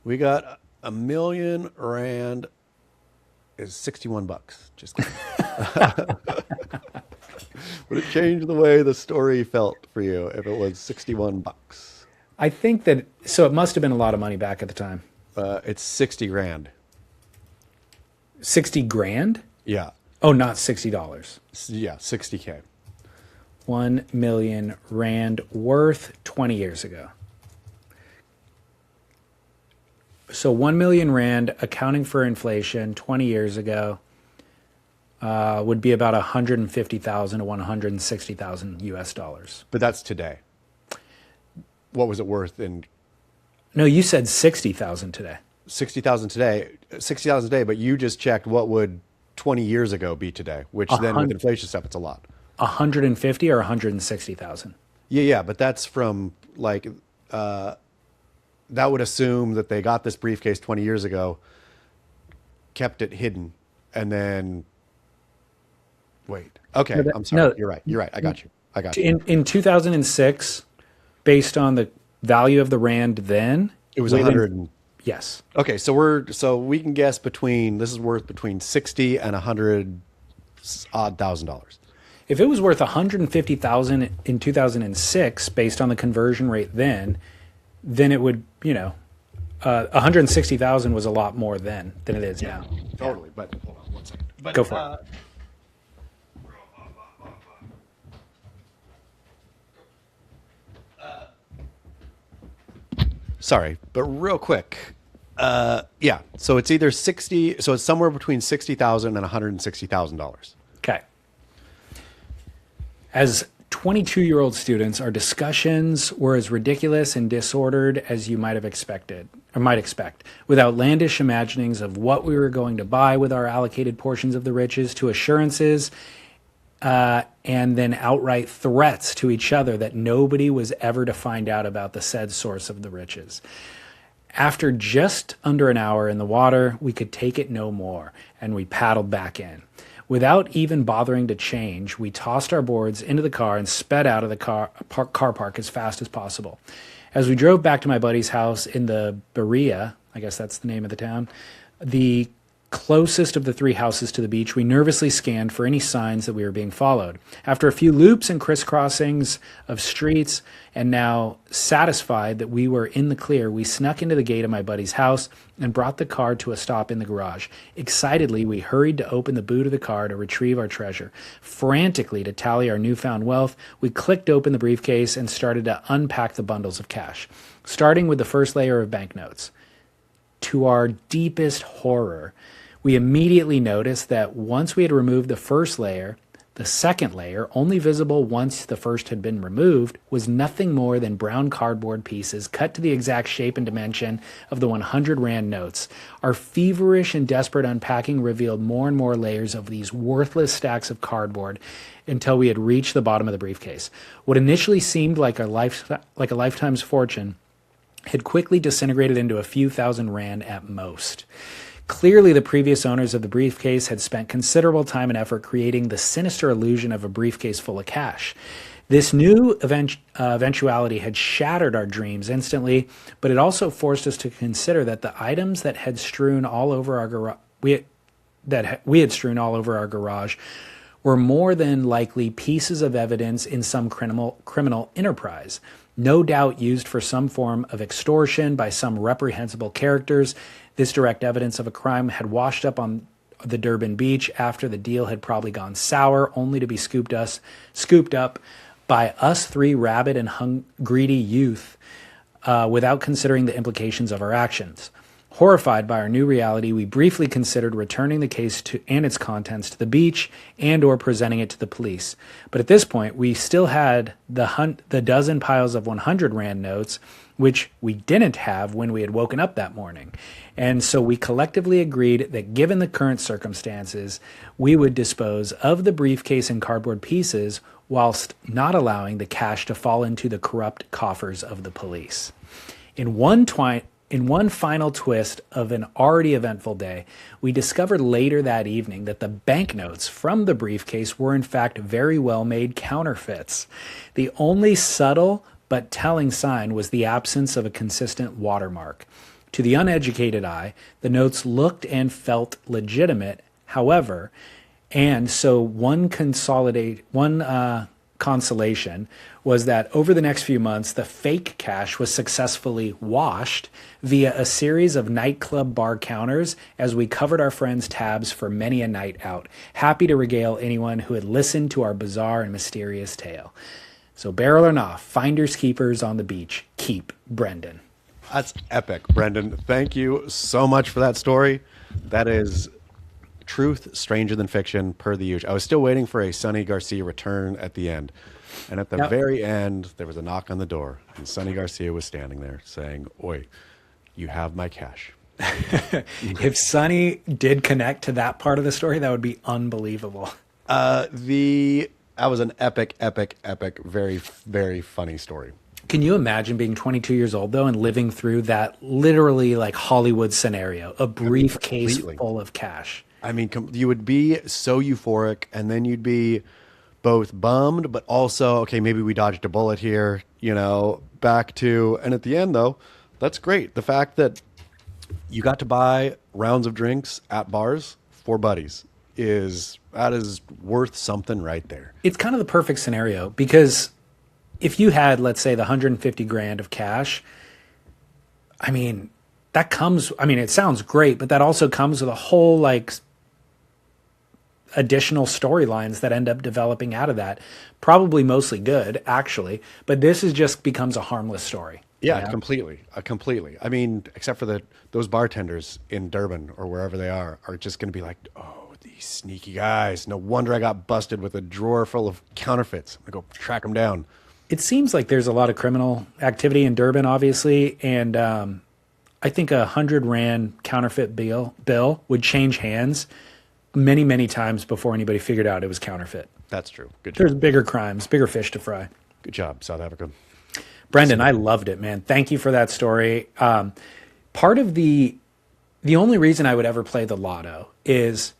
We got 1 million rand is $61. Just kidding. Would it change the way the story felt for you if it was $61? I think that, so it must have been a lot of money back at the time. It's 60 grand. 60 grand? Yeah. Oh, not $60. Yeah, 60K. 1 million rand worth 20 years ago. So 1 million rand accounting for inflation 20 years ago would be about 150,000 to 160,000 US dollars. But that's today. What was it worth in? No, you said 60,000 today. 60,000 today, but you just checked what would 20 years ago be today, which then with inflation stuff, it's a lot. 150 or 160,000? Yeah, but that's from like, that would assume that they got this briefcase 20 years ago, kept it hidden, and then, wait. Okay, No, I'm sorry. You're right. I got you. In 2006, based on the value of the rand then, It was 100. Yes. Okay, so we can guess this is worth between 60 and 100 odd $1,000. If it was worth 150,000 in 2006, based on the conversion rate then it would, 160,000 was a lot more then than it is now. Totally, but hold on one second. Go for it. Sorry, but real quick. Yeah, so it's either 60, so it's somewhere between $60,000 and $160,000. Okay. As 22-year-old students, our discussions were as ridiculous and disordered as you might expect, with outlandish imaginings of what we were going to buy with our allocated portions of the riches, to assurances and then outright threats to each other that nobody was ever to find out about the said source of the riches. After just under an hour in the water, we could take it no more, and we paddled back in. Without even bothering to change, we tossed our boards into the car and sped out of the car park as fast as possible. As we drove back to my buddy's house in the Berea, I guess that's the name of the town, the closest of the three houses to the beach, we nervously scanned for any signs that we were being followed. After a few loops and crisscrossings of streets, and now satisfied that we were in the clear, we snuck into the gate of my buddy's house and brought the car to a stop in the garage. Excitedly, we hurried to open the boot of the car to retrieve our treasure. Frantically, to tally our newfound wealth, we clicked open the briefcase and started to unpack the bundles of cash, starting with the first layer of banknotes. To our deepest horror, we immediately noticed that once we had removed the first layer, the second layer, only visible once the first had been removed, was nothing more than brown cardboard pieces cut to the exact shape and dimension of the 100 Rand notes. Our feverish and desperate unpacking revealed more and more layers of these worthless stacks of cardboard until we had reached the bottom of the briefcase. What initially seemed like a lifetime's fortune had quickly disintegrated into a few thousand Rand at most. Clearly, the previous owners of the briefcase had spent considerable time and effort creating the sinister illusion of a briefcase full of cash. This new eventuality had shattered our dreams instantly, but it also forced us to consider that the items that had strewn all over our garage were more than likely pieces of evidence in some criminal enterprise, no doubt used for some form of extortion by some reprehensible characters. This direct evidence of a crime had washed up on the Durban beach after the deal had probably gone sour, only to be scooped up by us three rabid and greedy youth without considering the implications of our actions. Horrified by our new reality, we briefly considered returning the case and its contents to the beach and or presenting it to the police. But at this point, we still had the dozen piles of 100 Rand notes, which we didn't have when we had woken up that morning. And so we collectively agreed that given the current circumstances, we would dispose of the briefcase and cardboard pieces whilst not allowing the cash to fall into the corrupt coffers of the police. In one final twist of an already eventful day, we discovered later that evening that the banknotes from the briefcase were in fact very well-made counterfeits. The only subtle but telling sign was the absence of a consistent watermark. To the uneducated eye, the notes looked and felt legitimate, however, and so one consolation was that over the next few months, the fake cash was successfully washed via a series of nightclub bar counters as we covered our friends' tabs for many a night out, happy to regale anyone who had listened to our bizarre and mysterious tale. So barrel or not, finders keepers on the beach. Keep Brendan. That's epic, Brendan. Thank you so much for that story. That is truth stranger than fiction per the usual. I was still waiting for a Sunny Garcia return at the end. And at the very end, there was a knock on the door. And Sunny Garcia was standing there saying, "Oi, you have my cash." If Sunny did connect to that part of the story, that would be unbelievable. That was an epic, very, very funny story. Can you imagine being 22 years old, though, and living through that literally like Hollywood scenario, a briefcase full of cash? I mean, you would be so euphoric, and then you'd be both bummed, but also, okay, maybe we dodged a bullet here, and at the end, though, that's great. The fact that you got to buy rounds of drinks at bars for buddies is worth something right there. It's kind of the perfect scenario because if you had, let's say, the 150 grand of cash, it sounds great, but that also comes with a whole additional storylines that end up developing out of that. Probably mostly good, actually, but this just becomes a harmless story. Yeah, completely. I mean, except for those bartenders in Durban or wherever they are just going to be like, oh, these sneaky guys. No wonder I got busted with a drawer full of counterfeits. I'm going to go track them down. It seems like there's a lot of criminal activity in Durban, obviously, and I think 100 Rand counterfeit bill would change hands many, many times before anybody figured out it was counterfeit. That's true. Good job. There's bigger crimes, bigger fish to fry. Good job, South Africa. Brendan, I loved it, man. Thank you for that story. Part of the only reason I would ever play the lotto is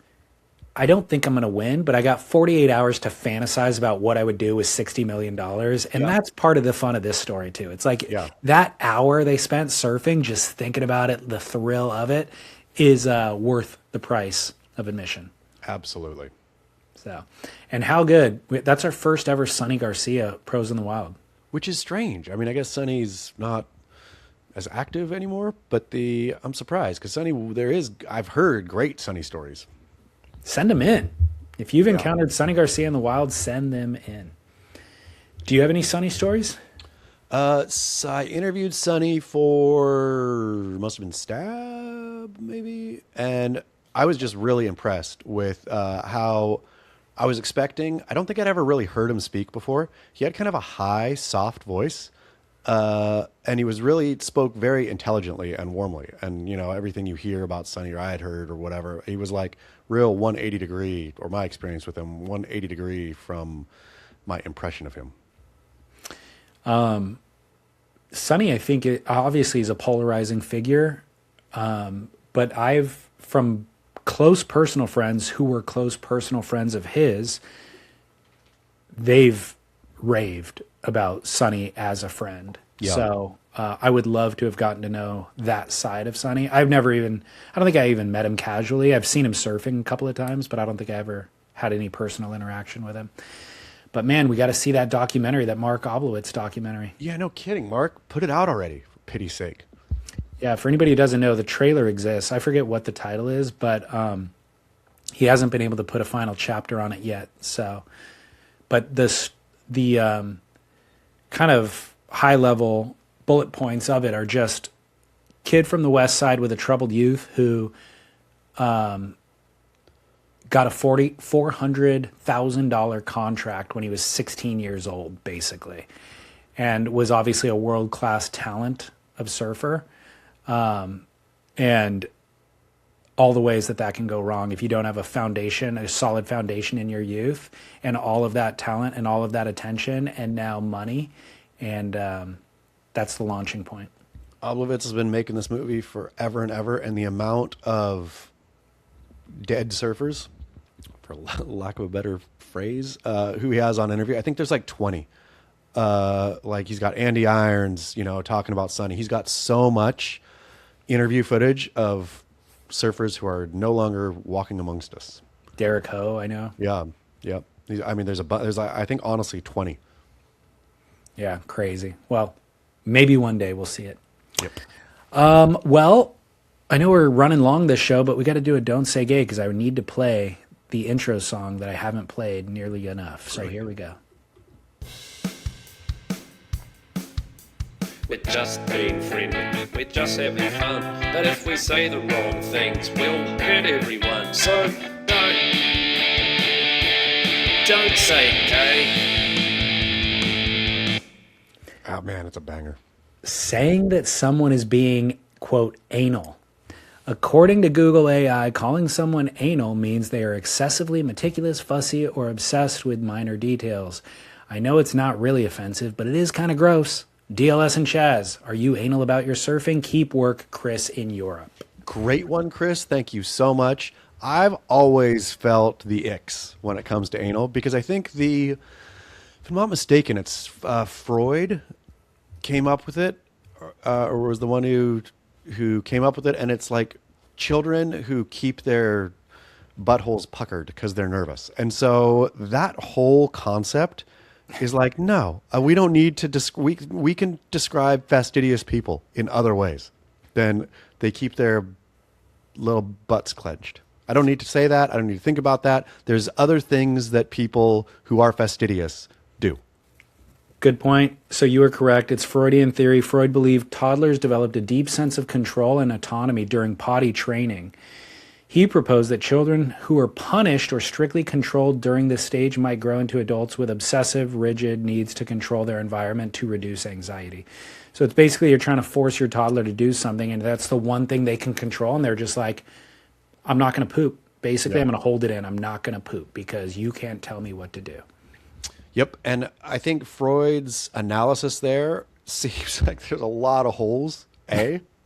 I don't think I'm going to win, but I got 48 hours to fantasize about what I would do with $60 million. And that's part of the fun of this story too. It's like that hour they spent surfing, just thinking about it, the thrill of it is worth the price of admission. Absolutely. So, and how good. That's our first ever Sunny Garcia Pros in the Wild. Which is strange. I mean, I guess Sunny's not as active anymore, but I'm surprised because I've heard great Sunny stories. Send them in. If you've encountered Sunny Garcia in the wild, send them in. Do you have any Sunny stories? So I interviewed Sunny for, must have been Stab, maybe. And I was just really impressed with how I was expecting. I don't think I'd ever really heard him speak before. He had kind of a high, soft voice. And he spoke very intelligently and warmly. And, everything you hear about Sunny or I had heard or whatever, he was like real 180 degree, or my experience with him, 180 degree from my impression of him. Sunny, I think, obviously is a polarizing figure. But from close personal friends who were close personal friends of his, they've raved about Sunny as a friend. Yeah. So I would love to have gotten to know that side of Sunny. I don't think I even met him casually. I've seen him surfing a couple of times, but I don't think I ever had any personal interaction with him. But man, we got to see that documentary, that Mark Oblowitz documentary. Yeah, no kidding, Mark. Put it out already, for pity's sake. Yeah, for anybody who doesn't know, the trailer exists. I forget what the title is, but he hasn't been able to put a final chapter on it yet. So, but the kind of high-level bullet points of it are just kid from the West Side with a troubled youth who got a $400,000 contract when he was 16 years old, basically, and was obviously a world-class talent of surfer, and all the ways that can go wrong if you don't have a solid foundation in your youth, and all of that talent and all of that attention and now money. And that's the launching point. Oblowitz has been making this movie forever and ever, and the amount of dead surfers, for lack of a better phrase, who he has on interview, I think there's like 20. Like he's got Andy Irons, talking about Sunny. He's got so much interview footage of surfers who are no longer walking amongst us. Derek Ho, I know. Yeah. I mean, there's I think honestly 20. Yeah, crazy. Well, maybe one day we'll see it. Yep. Well, I know we're running long this show, but we got to do a Don't Say Gay because I need to play the intro song that I haven't played nearly enough. So Here we go. We're just being friendly, we're just having fun. But if we say the wrong things, we'll hurt everyone. So don't say gay. Oh man, it's a banger. Saying that someone is being, quote, anal. According to Google AI, calling someone anal means they are excessively meticulous, fussy, or obsessed with minor details. I know it's not really offensive, but it is kind of gross. DLS and Chaz, are you anal about your surfing? Keep work, Chris in Europe. Great one, Chris. Thank you so much. I've always felt the icks when it comes to anal because I think if I'm not mistaken, it's Freud came up with it, or was the one who came up with it, and it's like children who keep their buttholes puckered because they're nervous. And so that whole concept is like, no, we don't need to, we can describe fastidious people in other ways than they keep their little butts clenched. I don't need to say that. I don't need to think about that. There's other things that people who are fastidious do. Good point. So you were correct. It's Freudian theory. Freud believed toddlers developed a deep sense of control and autonomy during potty training. He proposed that children who are punished or strictly controlled during this stage might grow into adults with obsessive, rigid needs to control their environment to reduce anxiety. So it's basically you're trying to force your toddler to do something, and that's the one thing they can control, and they're just like, I'm not going to poop. Basically, I'm going to hold it in. I'm not going to poop because you can't tell me what to do. Yep, and I think Freud's analysis there seems like there's a lot of holes.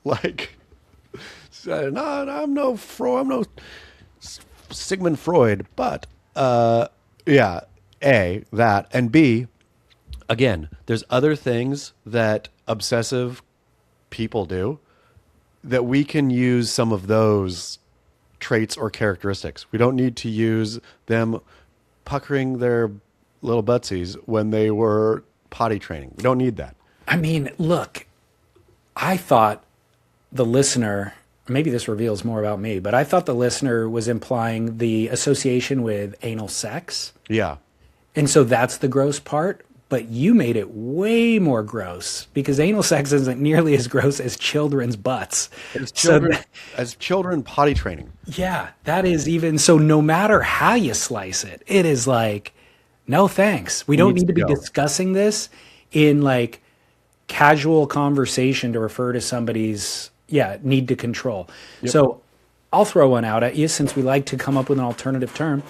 Like, no, I'm no Freud, I'm no Sigmund Freud, but yeah, that, and B, again, there's other things that obsessive people do that we can use some of those traits or characteristics. We don't need to use them puckering their little buttsies when they were potty training. We don't need that. I mean, look, I thought the listener, maybe this reveals more about me, but I thought the listener was implying the association with anal sex. Yeah. And so that's the gross part. But you made it way more gross because anal sex isn't nearly as gross as children's butts. As children potty training. Yeah, that is even so. No matter how you slice it, it is like, no thanks. We don't need to be discussing this in like casual conversation to refer to somebody's need to control. Yep. So I'll throw one out at you since we like to come up with an alternative term.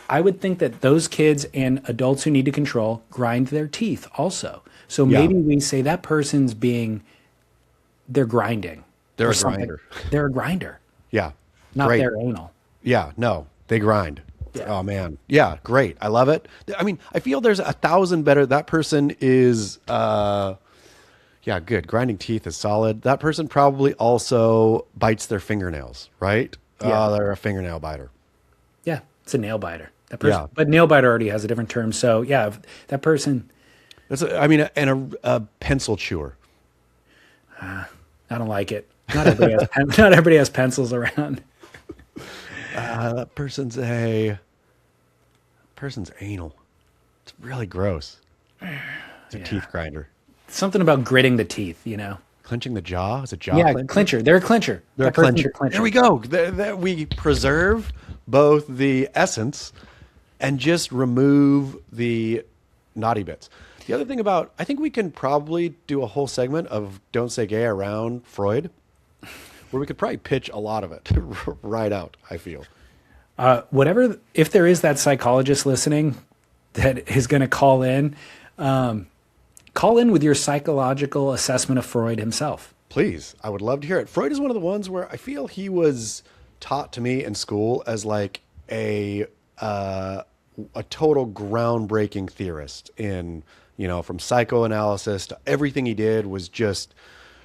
I would think that those kids and adults who need to control grind their teeth also. So maybe we say that person's they're grinding. They're a grinder. They're a grinder. Yeah. Not their anal. Yeah, no, they grind. Yeah. Oh man. Yeah, great. I love it. I mean, I feel there's 1,000 better. That person is, good. Grinding teeth is solid. That person probably also bites their fingernails, right? Yeah. They're a fingernail biter. Yeah, it's a nail biter. That person, but nail biter already has a different term. So yeah, that person. And a pencil chewer. I don't like it. Not everybody has pencils around. That person's anal. It's really gross. It's a teeth grinder. Something about gritting the teeth, you know. Clenching the jaw? Is it jaw? Yeah, clencher? clincher. They're a clincher. They're a clincher. There we go. We preserve both the essence and just remove the naughty bits. The other thing I think we can probably do a whole segment of Don't Say Gay around Freud, where we could probably pitch a lot of it right out, I feel. If there is that psychologist listening that is going to call in with your psychological assessment of Freud himself. Please. I would love to hear it. Freud is one of the ones where I feel he was taught to me in school as like a total groundbreaking theorist in, from psychoanalysis to everything he did was just,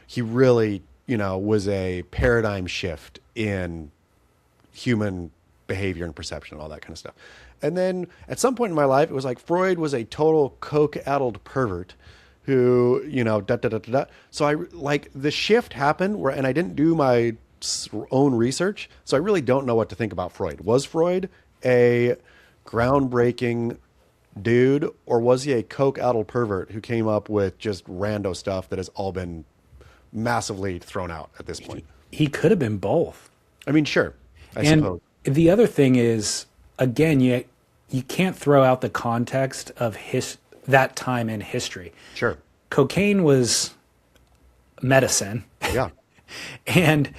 he really, was a paradigm shift in human behavior and perception and all that kind of stuff. And then at some point in my life, it was like Freud was a total coke-addled pervert who, So the shift happened and I didn't do my own research. So I really don't know what to think about Freud. Was Freud a groundbreaking dude, or was he a coke-addled pervert who came up with just rando stuff that has all been massively thrown out at this point? He could have been both. I mean, sure. I suppose. The other thing is, again, you can't throw out the context of that time in history. Sure. Cocaine was medicine. Yeah. And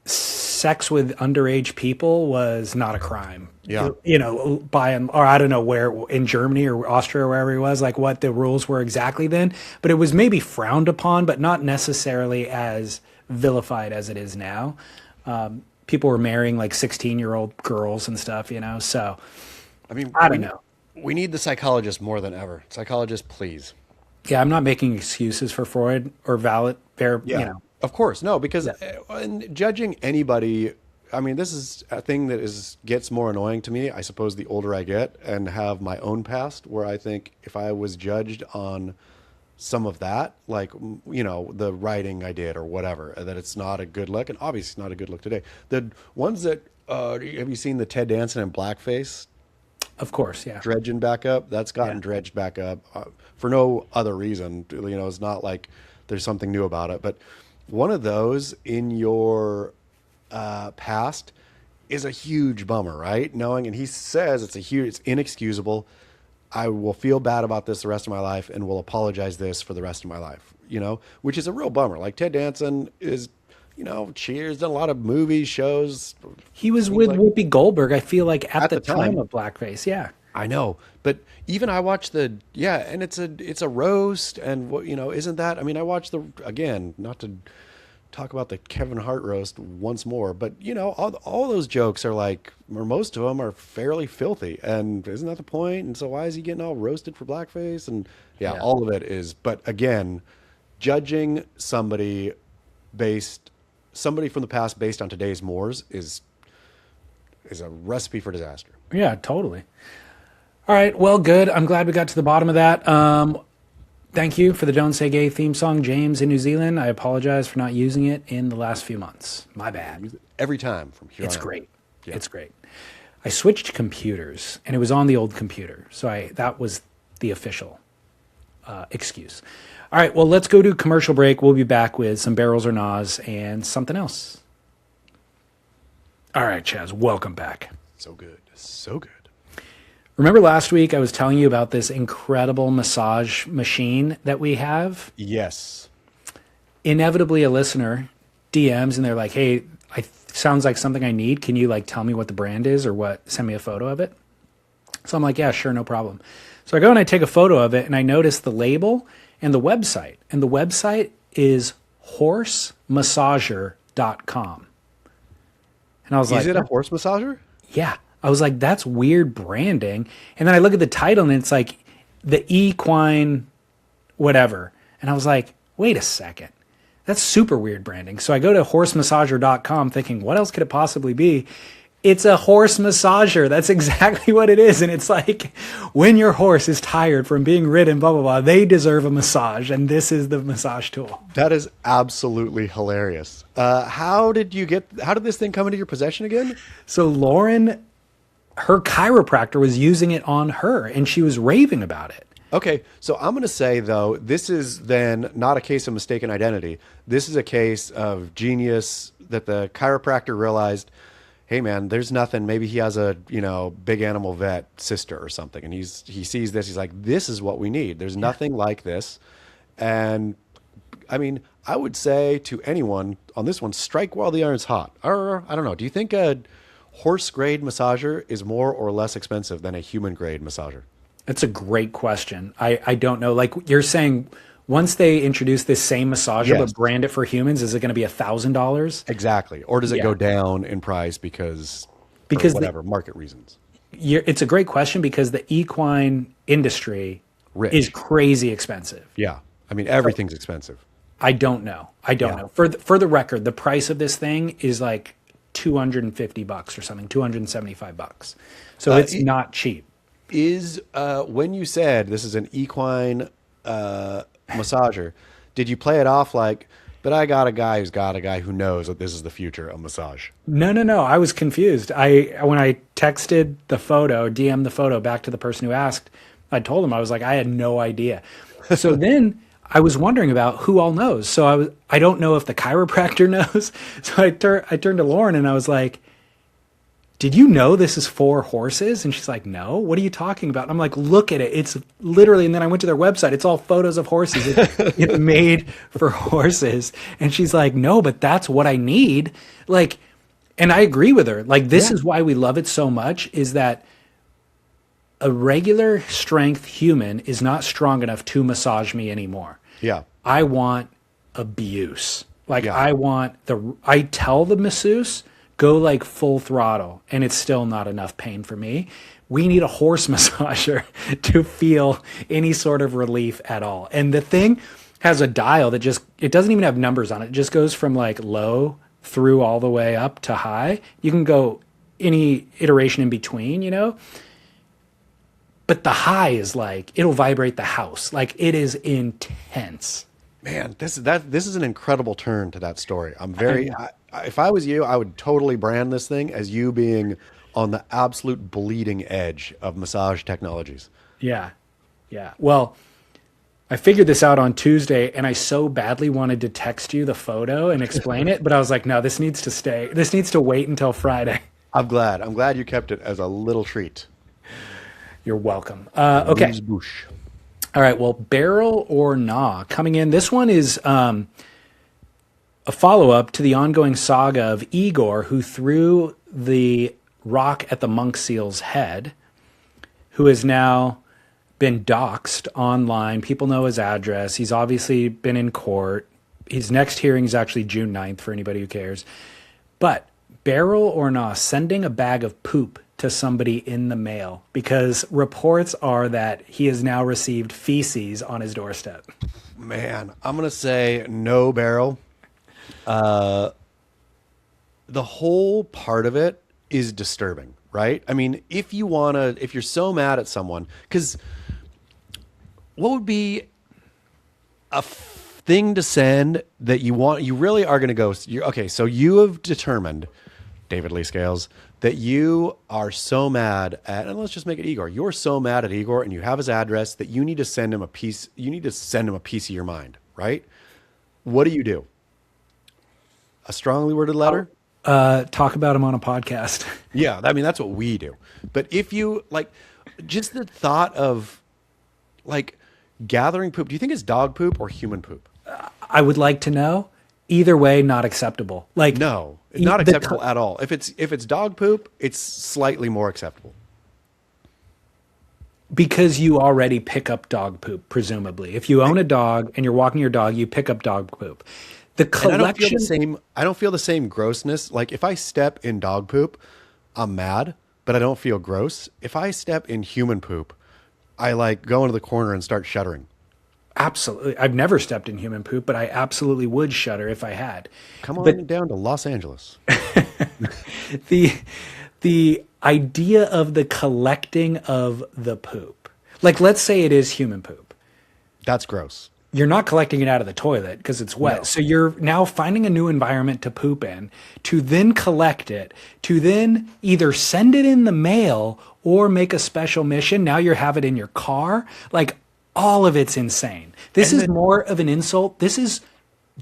sex with underage people was not a crime. Yeah. Or I don't know where, in Germany or Austria or wherever he was, like what the rules were exactly then. But it was maybe frowned upon, but not necessarily as vilified as it is now. People were marrying like 16-year-old girls and stuff, so I don't know. We need the psychologist more than ever. Psychologist, please. Yeah, I'm not making excuses for Freud or Of course. No, because in judging anybody, this is a thing that gets more annoying to me, I suppose, the older I get and have my own past, where I think if I was judged on some of that, like, the writing I did or whatever, that it's not a good look, and obviously it's not a good look today. The ones that, have you seen the Ted Danson in blackface? Of course, yeah. Dredging back up. That's gotten dredged back up for no other reason. It's not like there's something new about it. But one of those in your past is a huge bummer, right? And he says it's inexcusable. I will feel bad about this the rest of my life and will apologize this for the rest of my life, which is a real bummer. Like Ted Danson is, Cheers, done a lot of movies, shows. He was with Whoopi Goldberg, I feel like, at the time of blackface. Yeah. I know. But even I watched and it's a roast and isn't that, I watched again, not to talk about the Kevin Hart roast once more, but all those jokes are like, or most of them are fairly filthy, and isn't that the point? And so why is he getting all roasted for blackface? And all of it is, but again, judging somebody somebody from the past based on today's mores is a recipe for disaster. Yeah, totally. All right, well, good. I'm glad we got to the bottom of that. Thank you for the Don't Say Gay theme song, James in New Zealand. I apologize for not using it in the last few months. My bad. Use it every time from here It's on out. great. Yeah. It's great. I switched computers, and it was on the old computer. So that was the official excuse. All right, well, let's go to commercial break. We'll be back with some barrels or gnaws and something else. All right, Chaz, welcome back. So good. So good. Remember last week I was telling you about this incredible massage machine that we have? Yes. Inevitably, a listener DMs and they're like, hey, sounds like something I need. Can you like tell me what the brand is or what? Send me a photo of it. So I'm like, yeah, sure, no problem. So I go and I take a photo of it and I notice the label and the website. And the website is horsemassager.com. And I was like, is it a horse massager? yeah. I was like, that's weird branding. And then I look at the title and it's like the equine whatever. And I was like, wait a second. That's super weird branding. So I go to horsemassager.com thinking, what else could it possibly be? It's a horse massager. That's exactly what it is. And it's like, when your horse is tired from being ridden, blah, blah, blah, they deserve a massage. And this is the massage tool. That is absolutely hilarious. How did this thing come into your possession again? So Lauren, her chiropractor was using it on her and she was raving about it. Okay, so I'm going to say, though, this is then not a case of mistaken identity. This is a case of genius that the chiropractor realized, hey, man, there's nothing. Maybe he has a, big animal vet sister or something. And he sees this. He's like, this is what we need. There's nothing like this. And, I mean, I would say to anyone on this one, strike while the iron's hot. Or, I don't know. Do you think a horse-grade massager is more or less expensive than a human-grade massager? That's a great question. I don't know. Like you're saying, once they introduce this same massager Yes. but brand it for humans, is it going to be $1,000? Exactly. Or does it Yeah. go down in price because whatever, market reasons? It's a great question because the equine industry Rich. is crazy expensive. Yeah. I mean, everything's expensive. I don't know. I don't know. For the record, the price of this thing is like $250 or something, $275. So it's not cheap. Is when you said this is an equine massager, did you play it off like, but I got a guy who's got a guy who knows that this is the future of massage? No. I was confused. When I texted the photo, DM'd the photo back to the person who asked, I told him, I was like, I had no idea. So then I was wondering about who all knows. So I don't know if the chiropractor knows. So I turned to Lauren and I was like, did you know this is for horses? And she's like, no, what are you talking about? And I'm like, look at it. It's literally, and then I went to their website. It's all photos of horses. It's made for horses. And she's like, no, but that's what I need. Like, and I agree with her. Like, this is why we love it so much, is that a regular strength human is not strong enough to massage me anymore. Yeah. I want abuse. Like I tell the masseuse, go like full throttle, and it's still not enough pain for me. We need a horse massager to feel any sort of relief at all. And the thing has a dial that it doesn't even have numbers on it. It just goes from like low through all the way up to high. You can go any iteration in between, But the high is like, it'll vibrate the house. Like, it is intense. Man, this is an incredible turn to that story. I'm very, if I was you, I would totally brand this thing as you being on the absolute bleeding edge of massage technologies. Yeah. Well, I figured this out on Tuesday, and I so badly wanted to text you the photo and explain it, but I was like, no, this needs to stay. This needs to wait until Friday. I'm glad you kept it as a little treat. You're welcome. Okay. Boosh. All right. Well, barrel or gnaw coming in. This one is a follow-up to the ongoing saga of Igor, who threw the rock at the monk seal's head, who has now been doxxed online. People know his address. He's obviously been in court. His next hearing is actually June 9th for anybody who cares. But barrel or gnaw, sending a bag of poop to somebody in the mail, because reports are that he has now received feces on his doorstep. Man, I'm going to say no barrel. The whole part of it is disturbing, right? I mean, if you're so mad at someone, because what would be a thing to send that you really are going to go, okay, so you have determined, David Lee Scales, that you are so mad at, and let's just make it Igor. You're so mad at Igor and you have his address that you need to send him a piece of your mind, right? What do? A strongly worded letter? Talk about him on a podcast. Yeah, I mean, that's what we do. But if you, like, just the thought of, like, gathering poop, do you think it's dog poop or human poop? I would like to know. Either way, not acceptable. Like, no, it's not acceptable at all. If it's dog poop, it's slightly more acceptable. Because you already pick up dog poop, presumably. If you own a dog and you're walking your dog, you pick up dog poop. The collection. I don't feel the same grossness. Like, if I step in dog poop, I'm mad, but I don't feel gross. If I step in human poop, I like go into the corner and start shuddering. Absolutely. I've never stepped in human poop, but I absolutely would shudder if I had. Come on down to Los Angeles. The idea of the collecting of the poop. Like, let's say it is human poop. That's gross. You're not collecting it out of the toilet because it's wet. No. So you're now finding a new environment to poop in, to then collect it, to then either send it in the mail or make a special mission. Now you have it in your car. Like, all of it's insane. This is more of an insult. This is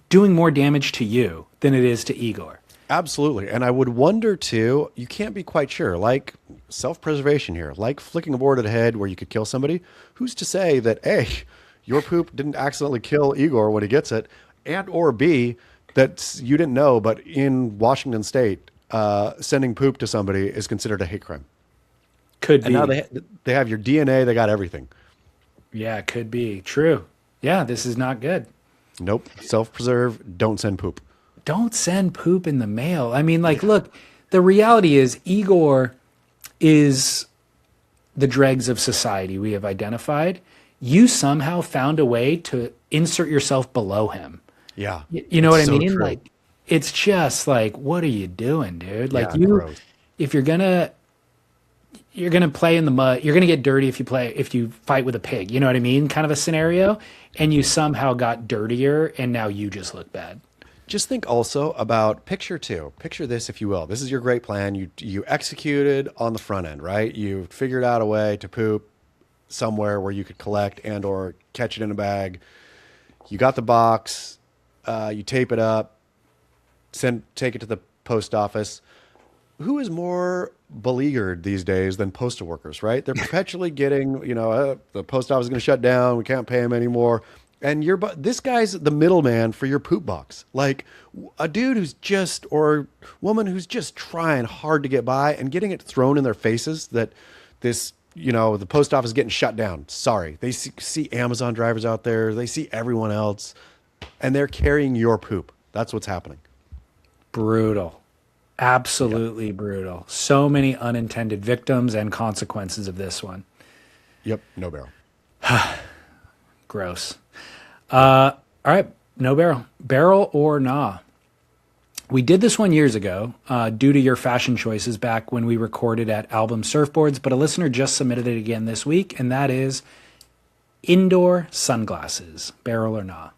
doing more damage to you than it is to Igor. Absolutely. And I would wonder too, you can't be quite sure, like self-preservation here, like flicking a board at a head where you could kill somebody. Who's to say that A, your poop didn't accidentally kill Igor when he gets it, and or B, that you didn't know, but in Washington State, sending poop to somebody is considered a hate crime. Could be. And now they have your DNA, they got everything. Yeah, it could be. True. Yeah, this is not good. Nope. Self-preserve, don't send poop. Don't send poop in the mail. I mean, like, look, the reality is Igor is the dregs of society we have identified. You somehow found a way to insert yourself below him. Yeah. You know what I mean? True. Like, it's just like, what are you doing, dude? Like, gross. If you're gonna play in the mud, you're gonna get dirty if you fight with a pig. You know what I mean? Kind of a scenario. And you somehow got dirtier and now you just look bad. Just think also about picture this, if you will. This is your great plan. You executed on the front end, right? You figured out a way to poop somewhere where you could collect and or catch it in a bag. You got the box, you tape it up, take it to the post office. Who is more beleaguered these days than postal workers, right? They're perpetually getting, the post office is going to shut down. We can't pay them anymore. And this guy's the middleman for your poop box. Like a dude or woman who's just trying hard to get by and getting it thrown in their faces that this, the post office is getting shut down. Sorry. They see Amazon drivers out there. They see everyone else and they're carrying your poop. That's what's happening. Brutal. Absolutely brutal. So many unintended victims and consequences of this one. Yep. No barrel. Gross. All right. No barrel. Barrel or nah? We did this one years ago due to your fashion choices back when we recorded at Album Surfboards, but a listener just submitted it again this week, and that is indoor sunglasses. Barrel or nah?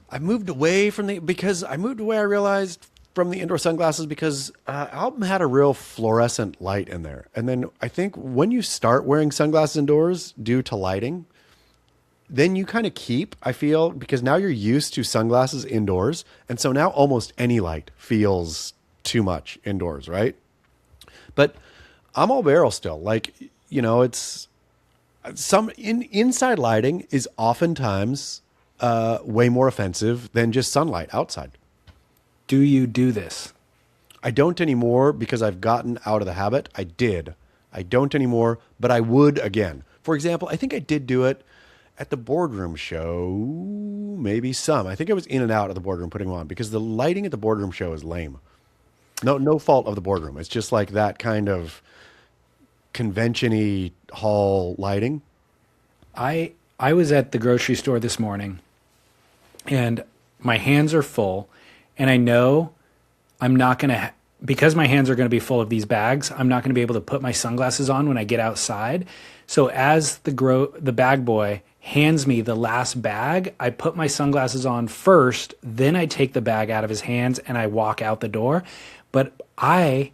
I moved away, I realized from the indoor sunglasses because Album had a real fluorescent light in there. And then I think when you start wearing sunglasses indoors due to lighting, then you kind of I feel, because now you're used to sunglasses indoors. And so now almost any light feels too much indoors, right? But I'm all barrel still. Like, it's inside lighting is oftentimes way more offensive than just sunlight outside. Do you do this? I don't anymore because I've gotten out of the habit. I did. I don't anymore, but I would again. For example, I think I did do it at the boardroom show, maybe some. I think I was in and out of the boardroom putting them on because the lighting at the boardroom show is lame. No fault of the boardroom. It's just like that kind of convention-y hall lighting. I was at the grocery store this morning, and my hands are full, and I know I'm not going to, because my hands are going to be full of these bags, I'm not going to be able to put my sunglasses on when I get outside. So as the bag boy hands me the last bag, I put my sunglasses on first, then I take the bag out of his hands and I walk out the door. But I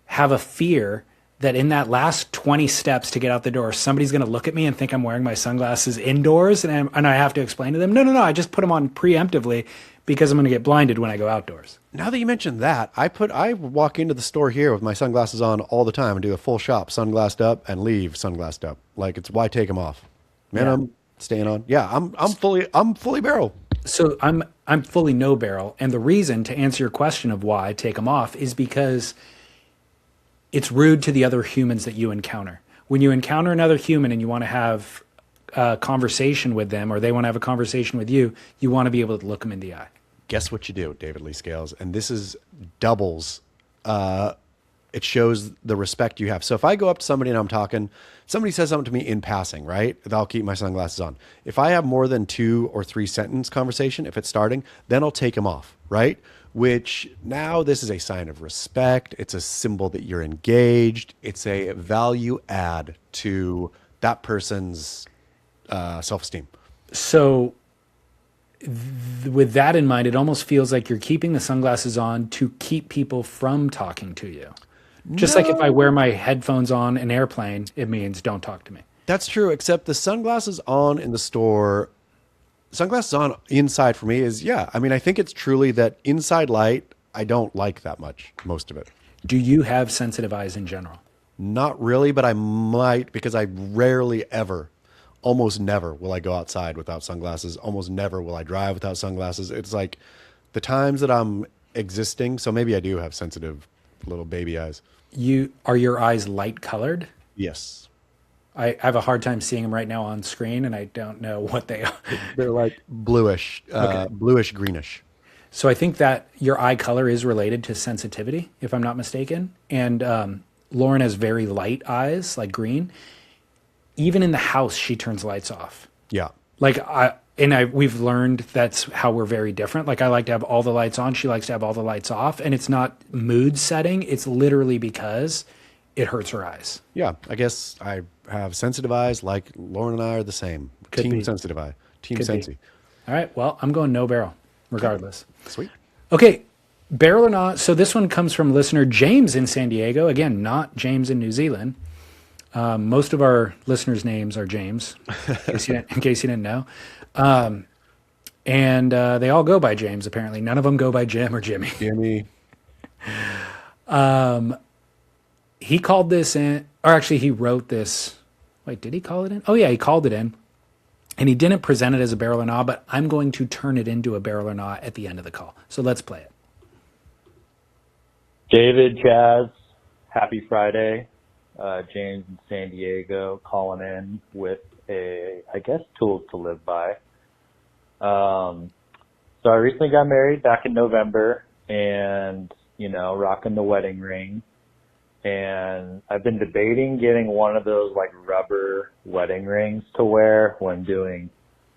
have a fear that in that last 20 steps to get out the door, somebody's going to look at me and think I'm wearing my sunglasses indoors, and I have to explain to them, no, I just put them on preemptively because I'm going to get blinded when I go outdoors. Now that you mentioned that, I walk into the store here with my sunglasses on all the time and do a full shop, sunglassed up, and leave sunglassed up. Like, it's why take them off? Man, yeah. I'm staying on. Yeah, I'm fully barrel. So I'm fully no barrel, and the reason, to answer your question of why I take them off, is because it's rude to the other humans that you encounter. When you encounter another human and you want to have a conversation with them, or they want to have a conversation with you, you want to be able to look them in the eye. Guess what you do, David Lee Scales? And this is doubles. It shows the respect you have. So if I go up to somebody and I'm talking, somebody says something to me in passing, right? I'll keep my sunglasses on. If I have more than 2 or 3 sentence conversation, if it's starting, then I'll take them off, right? Which now this is a sign of respect. It's a symbol that you're engaged. It's a value add to that person's self-esteem. So with that in mind, it almost feels like you're keeping the sunglasses on to keep people from talking to you. Just like if I wear my headphones on an airplane, it means don't talk to me. That's true, except the sunglasses on in the store, sunglasses on inside for me is, yeah. I mean, I think it's truly that inside light, I don't like that much, most of it. Do you have sensitive eyes in general? Not really, but I might, because I rarely ever, almost never will I go outside without sunglasses. Almost never will I drive without sunglasses. It's like the times that I'm existing, so maybe I do have sensitive little baby eyes. Are your eyes light colored? Yes. I have a hard time seeing them right now on screen, and I don't know what they are. They're like bluish, bluish greenish. So I think that your eye color is related to sensitivity, if I'm not mistaken. And Lauren has very light eyes, like green. Even in the house, she turns lights off. Yeah. We've learned that's how we're very different. Like, I like to have all the lights on. She likes to have all the lights off. And it's not mood setting. It's literally because it hurts her eyes. Yeah. I guess I have sensitive eyes. Like Lauren and I are the same. Team sensitive eye. Team Sensi. All right. Well, I'm going no barrel, regardless. Sweet. Okay. Barrel or not. So this one comes from listener James in San Diego. Again, not James in New Zealand. Most of our listeners' names are James, in case you didn't know. And they all go by James, apparently. None of them go by Jim or Jimmy. Jimmy. He called this in, or actually he wrote this. Wait, did he call it in? Oh, yeah, he called it in. And he didn't present it as a barrel or not, but I'm going to turn it into a barrel or not at the end of the call. So let's play it. David, Chaz, happy Friday. James in San Diego calling in with tools to live by. So I recently got married back in November and, rocking the wedding ring. And I've been debating getting one of those like rubber wedding rings to wear when doing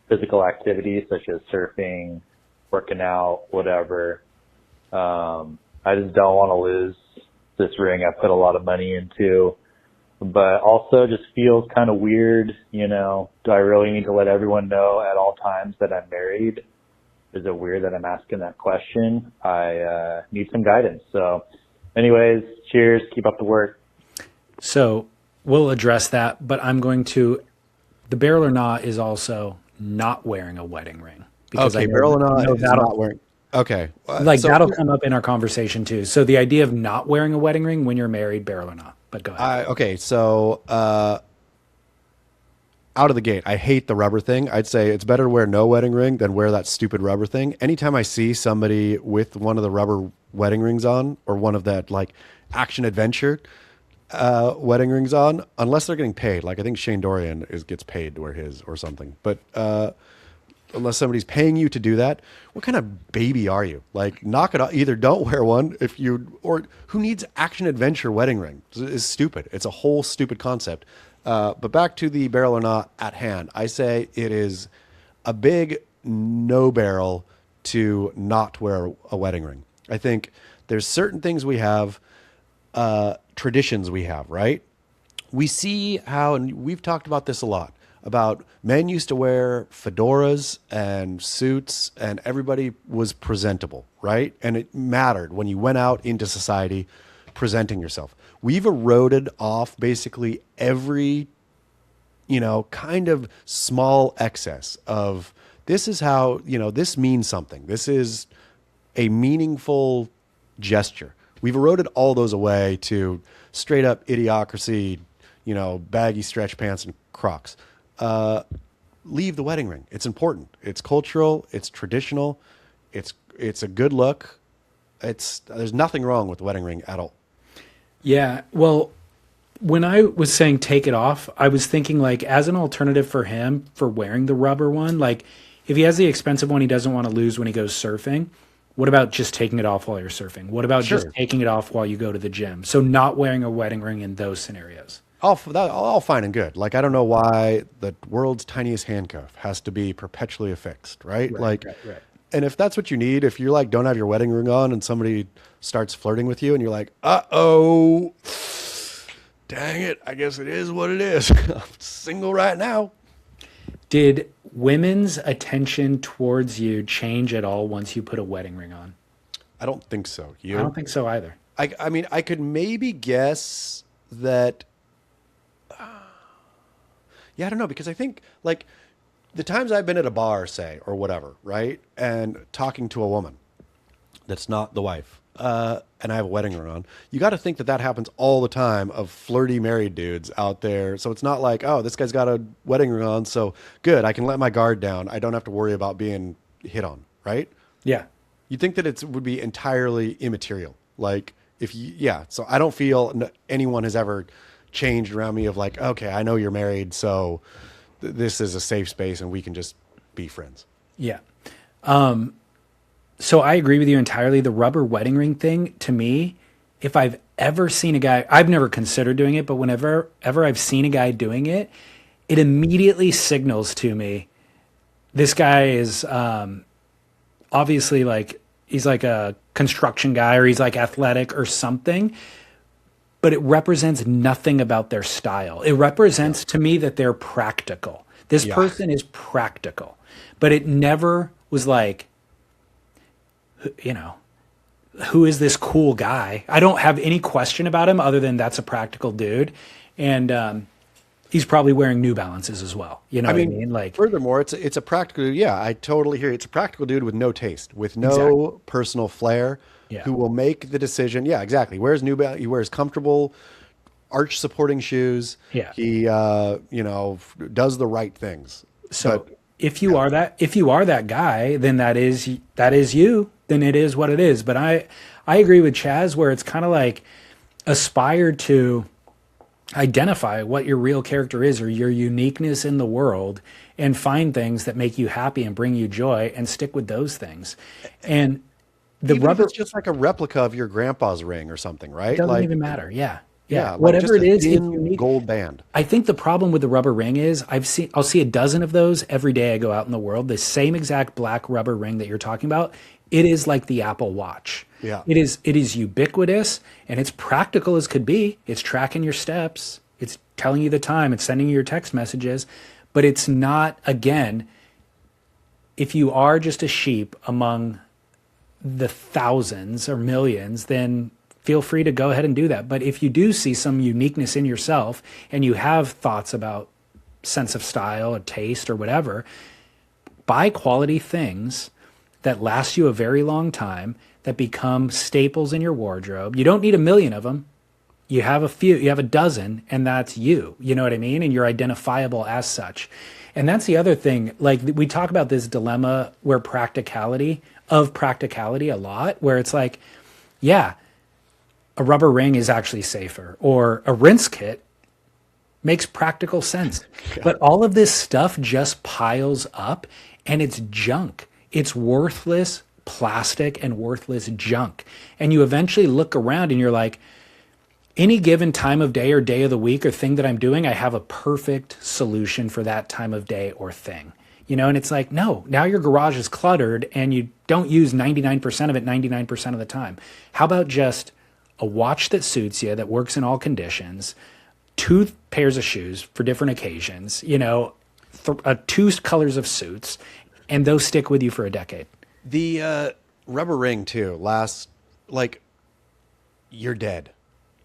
physical activities such as surfing, working out, whatever. I just don't want to lose this ring I put a lot of money into. But also just feels kind of weird, do I really need to let everyone know at all times that I'm married? Is it weird that I'm asking that question? I need some guidance. So anyways, cheers. Keep up the work. So we'll address that, but the barrel or not is also not wearing a wedding ring. Okay, barrel or not is not wearing. Okay. That'll come up in our conversation too. So the idea of not wearing a wedding ring when you're married, barrel or not. But go ahead. Okay, so out of the gate, I hate the rubber thing. I'd say it's better to wear no wedding ring than wear that stupid rubber thing. Anytime I see somebody with one of the rubber wedding rings on, or one of that like action adventure wedding rings on, unless they're getting paid. Like I think Shane Dorian gets paid to wear his or something. But unless somebody's paying you to do that, what kind of baby are you? Like, knock it off. Either don't wear one or who needs action adventure wedding ring? It's stupid. It's a whole stupid concept. But back to the barrel or not at hand. I say it is a big no barrel to not wear a wedding ring. I think there's certain things we have, traditions we have, right? We see how, and we've talked about this a lot, about men used to wear fedoras and suits and everybody was presentable, right? And it mattered when you went out into society presenting yourself. We've eroded off basically every, kind of small excess of this is how, this means something. This is a meaningful gesture. We've eroded all those away to straight up idiocracy, baggy stretch pants and Crocs. Leave the wedding ring. It's important. It's cultural. It's traditional. It's a good look. There's nothing wrong with the wedding ring at all. Yeah. Well, when I was saying take it off, I was thinking like as an alternative for him for wearing the rubber one, like if he has the expensive one he doesn't want to lose when he goes surfing, what about just taking it off while you're surfing? What about just taking it off while you go to the gym? So not wearing a wedding ring in those scenarios. All fine and good. Like, I don't know why the world's tiniest handcuff has to be perpetually affixed, right? Right. And if that's what you need, if you're like, don't have your wedding ring on and somebody starts flirting with you and you're like, uh-oh, dang it, I guess it is what it is. I'm single right now. Did women's attention towards you change at all once you put a wedding ring on? I don't think so. You? I don't think so either. I mean, I could maybe guess that. Yeah, I don't know, because I think like the times I've been at a bar, say, or whatever, right, and talking to a woman that's not the wife, and I have a wedding ring on, you got to think that happens all the time of flirty married dudes out there. So it's not like, oh, this guy's got a wedding ring on, so good, I can let my guard down. I don't have to worry about being hit on, right? Yeah. You'd think that it would be entirely immaterial. Like so I don't feel anyone has ever changed around me of like, okay, I know you're married, so this is a safe space and we can just be friends. Yeah. So I agree with you entirely. The rubber wedding ring thing, to me, if I've ever seen a guy, I've never considered doing it, but whenever I've seen a guy doing it, it immediately signals to me, this guy is obviously like, he's like a construction guy or he's like athletic or something, but it represents nothing about their style. It represents to me that they're practical. This person is practical, but it never was like, who is this cool guy? I don't have any question about him other than that's a practical dude. And he's probably wearing New Balances as well. You know what I mean? Like, furthermore, it's a practical, I totally hear you. It's a practical dude with no taste, with no personal flair. Yeah. Who will make the decision. Yeah, exactly. He wears comfortable arch supporting shoes. Yeah. He, does the right things. So if you are that guy, then that is you, then it is what it is. But I agree with Chaz where it's kind of like aspire to identify what your real character is or your uniqueness in the world and find things that make you happy and bring you joy and stick with those things. And the even rubber, if it's just like a replica of your grandpa's ring or something, right? Doesn't even matter. Yeah. Whatever it is, it's unique. Gold band. I think the problem with the rubber ring is I'll see a dozen of those every day I go out in the world. The same exact black rubber ring that you're talking about. It is like the Apple Watch. Yeah. It is ubiquitous and it's practical as could be. It's tracking your steps. It's telling you the time. It's sending you your text messages, but it's not, again, if you are just a sheep among the thousands or millions, then feel free to go ahead and do that. But if you do see some uniqueness in yourself and you have thoughts about sense of style or taste or whatever, buy quality things that last you a very long time, that become staples in your wardrobe. You don't need 1 million of them. You have a few, you have a dozen, and that's you. You know what I mean? And you're identifiable as such. And that's the other thing. Like, we talk about this dilemma where practicality a lot, where it's like, yeah, a rubber ring is actually safer, or a rinse kit makes practical sense. But all of this stuff just piles up and it's junk. It's worthless plastic and worthless junk. And you eventually look around and you're like, any given time of day or day of the week or thing that I'm doing, I have a perfect solution for that time of day or thing. And it's like, no, now your garage is cluttered and you don't use 99% of it 99% of the time. How about just a watch that suits you, that works in all conditions, 2 pairs of shoes for different occasions, 2 colors of suits, and those stick with you for a decade. The rubber ring too lasts, like, you're dead.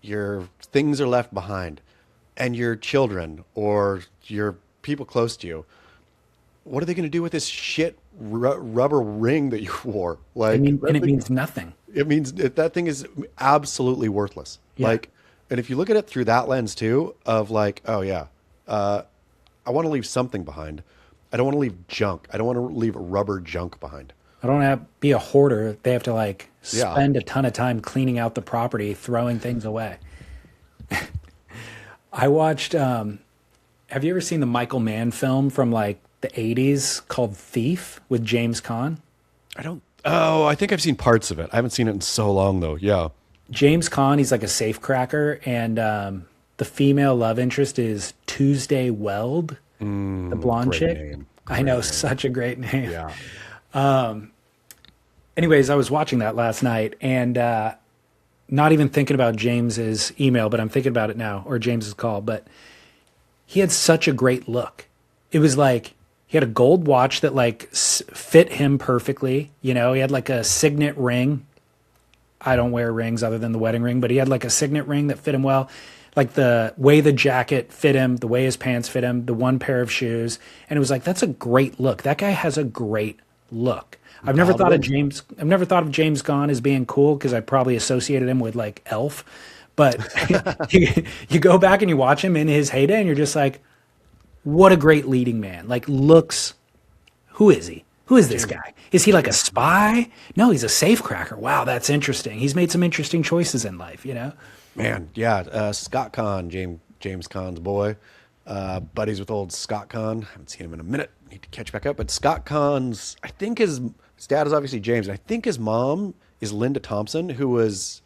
Your things are left behind, and your children or your people close to you, what are they going to do with this shit rubber ring that you wore? Like, it means nothing. It means that thing is absolutely worthless. Yeah. Like, and if you look at it through that lens too, of like, oh yeah, I want to leave something behind. I don't want to leave junk. I don't want to leave rubber junk behind. I don't want to be a hoarder. They have to like spend a ton of time cleaning out the property, throwing things away. I watched, have you ever seen the Michael Mann film from like the 80s called Thief with James Caan? I think I've seen parts of it. I haven't seen it in so long though. Yeah. James Caan, he's like a safe cracker, and the female love interest is Tuesday Weld, the blonde chick. I know, such a great name. Yeah. Anyways, I was watching that last night and not even thinking about James's email, but I'm thinking about it now, or James's call. But he had such a great look. It was like he had a gold watch that like fit him perfectly. He had like a signet ring. I don't wear rings other than the wedding ring, but he had like a signet ring that fit him well. Like the way the jacket fit him, the way his pants fit him, the 1 pair of shoes. And it was like, that's a great look. That guy has a great look. I've never thought of James Caan as being cool because I probably associated him with like Elf. But you go back and you watch him in his heyday and you're just like, what a great leading man. Like, looks, who is he? Who is this guy? Is he like a spy? No, he's a safecracker. Wow, that's interesting. He's made some interesting choices in life, Man, yeah. Scott Caan, James Caan's boy, buddies with old Scott Caan. Haven't seen him in a minute. Need to catch back up. But Scott Caan's, I think his dad is obviously James, and I think his mom is Linda Thompson, who was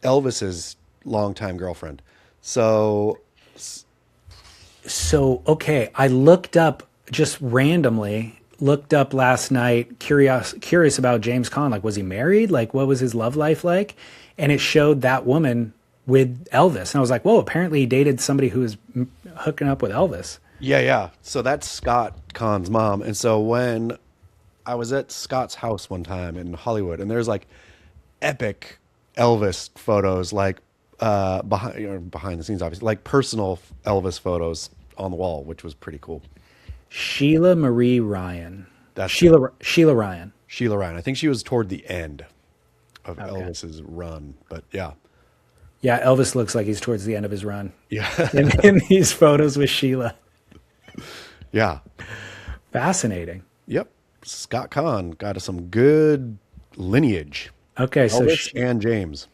Elvis's longtime girlfriend. So okay, I looked up just randomly. Looked up last night, curious about James Caan. Like, was he married? Like, what was his love life like? And it showed that woman with Elvis. And I was like, whoa, apparently he dated somebody who was hooking up with Elvis. Yeah. So that's Scott Caan's mom. And so when I was at Scott's house one time in Hollywood, and there's like epic Elvis photos, like behind the scenes, obviously, like personal Elvis photos on the wall, which was pretty cool. Sheila Marie Ryan. That's Sheila Ryan. Sheila Ryan. I think she was toward the end of Elvis's run, but yeah. Yeah, Elvis looks like he's towards the end of his run. Yeah. in these photos with Sheila. Yeah. Fascinating. Yep. Scott Caan got us some good lineage. Okay, Elvis and James.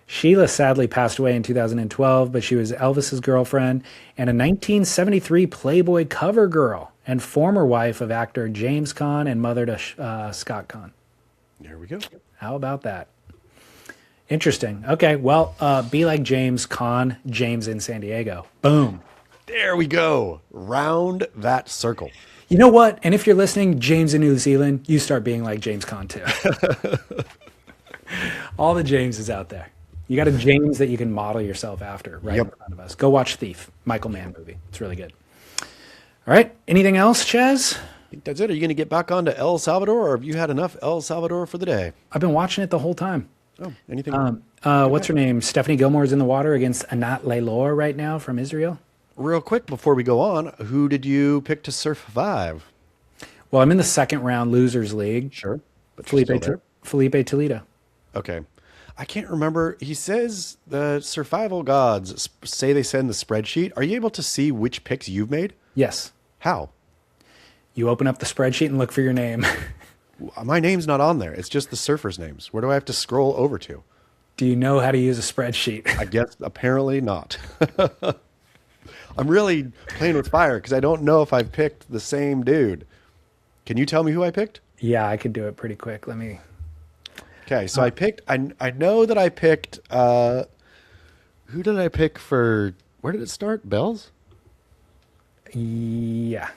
Sheila sadly passed away in 2012, but she was Elvis's girlfriend and a 1973 Playboy cover girl and former wife of actor James Caan and mother to Scott Caan. There we go. How about that? Interesting. Okay, well, be like James Caan, James in San Diego. Boom. There we go. Round that circle. You know what? And if you're listening, James in New Zealand, you start being like James Caan too. All the Jameses out there. You got a James that you can model yourself after right in front of us. Go watch Thief, Michael Mann movie. It's really good. All right. Anything else, Chaz? I think that's it. Are you going to get back onto El Salvador, or have you had enough El Salvador for the day? I've been watching it the whole time. Oh, anything? What's her name? Stephanie Gilmore's in the water against Anat Laylor right now from Israel. Real quick before we go on, who did you pick to survive? Well, I'm in the second round losers league. Sure. But Felipe Toledo. Okay. I can't remember. He says the survival gods say they send the spreadsheet. Are you able to see which picks you've made? Yes. How? You open up the spreadsheet and look for your name. My name's not on there. It's just the surfers' names. Where do I have to scroll over to? Do you know how to use a spreadsheet? I guess apparently not. I'm really playing with fire because I don't know if I've picked the same dude. Can you tell me who I picked? Yeah, I could do it pretty quick. Let me... Okay, so I picked, I know that I picked, who did I pick for, where did it start? Bells? Yeah.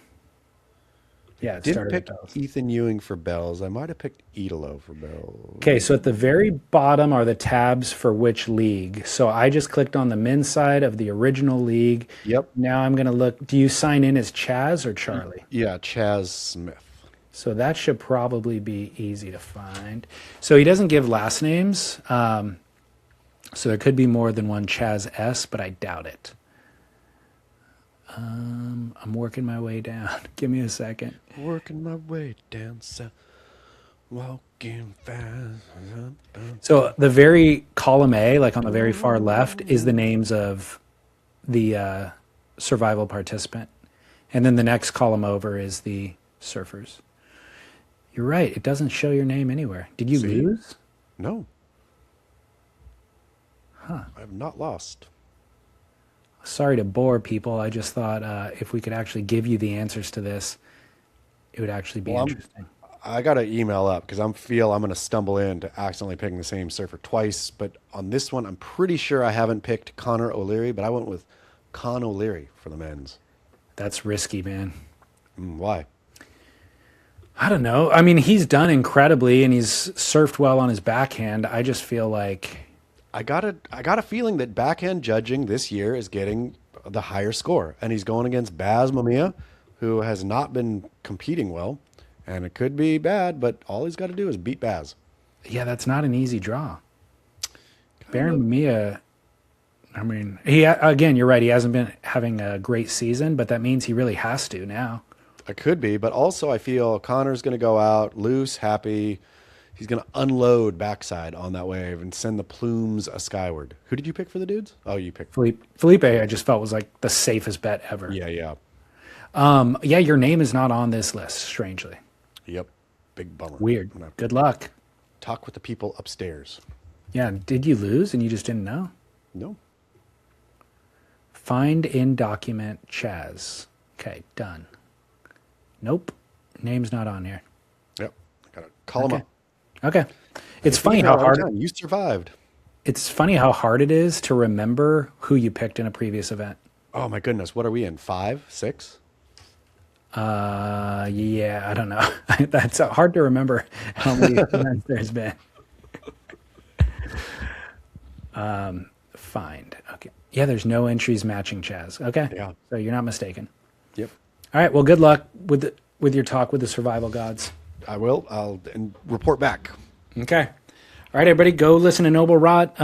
Yeah, it Didn't started pick with bells. Ethan Ewing for bells. I might have picked Italo for bells. Okay, so at the very bottom are the tabs for which league. So I just clicked on the men's side of the original league. Yep. Now I'm going to look. Do you sign in as Chaz or Charlie? Yeah, Chaz Smith. So that should probably be easy to find. So he doesn't give last names. So there could be more than one Chaz S, but I doubt it. I'm working my way down. Give me a second. Working my way down south, walking fast. So the very column A, like on the very far left, is the names of the survival participant. And then the next column over is the surfers. You're right. It doesn't show your name anywhere. Did you lose? No. Huh. I have not lost. Sorry to bore people. I just thought if we could actually give you the answers to this, it would actually be interesting. I got to email up because I'm going to stumble into accidentally picking the same surfer twice. But on this one, I'm pretty sure I haven't picked Connor O'Leary, but I went with Caan O'Leary for the men's. That's risky, man. Why? I don't know. I mean, he's done incredibly and he's surfed well on his backhand. I just feel like I got a feeling that backhand judging this year is getting the higher score, and he's going against Baz Mamiya, who has not been competing well, and it could be bad, but all he's got to do is beat Baz. yeah, that's not an easy draw. Baron Mamiya, I mean, again, you're right. He hasn't been having a great season, but that means he really has to now. It could be, but also I feel Connor's going to go out loose, happy. He's going to unload backside on that wave and send the plumes a skyward. Who did you pick for the dudes? Oh, you picked Felipe, I just felt was like the safest bet ever. Yeah. Yeah, your name is not on this list, strangely. Yep. Big bummer. Weird. I'm gonna Good luck. talk with the people upstairs. Yeah, did you lose and you just didn't know? No. Find in document Chaz. Okay, done. Nope. Name's not on here. Yep. I got to call him up. Okay. It's funny how hard You survived. it's funny how hard it is to remember who you picked in a previous event. Oh my goodness. What are we in? 5, 6? Yeah, I don't know. That's hard to remember how many events there's been. Find. Okay. Yeah, there's no entries matching Chaz. Okay. Yeah. So you're not mistaken. Yep. All right. Well, good luck with your talk with the survival gods. I will. I'll report back. Okay. All right, everybody, go listen to Noble Rot.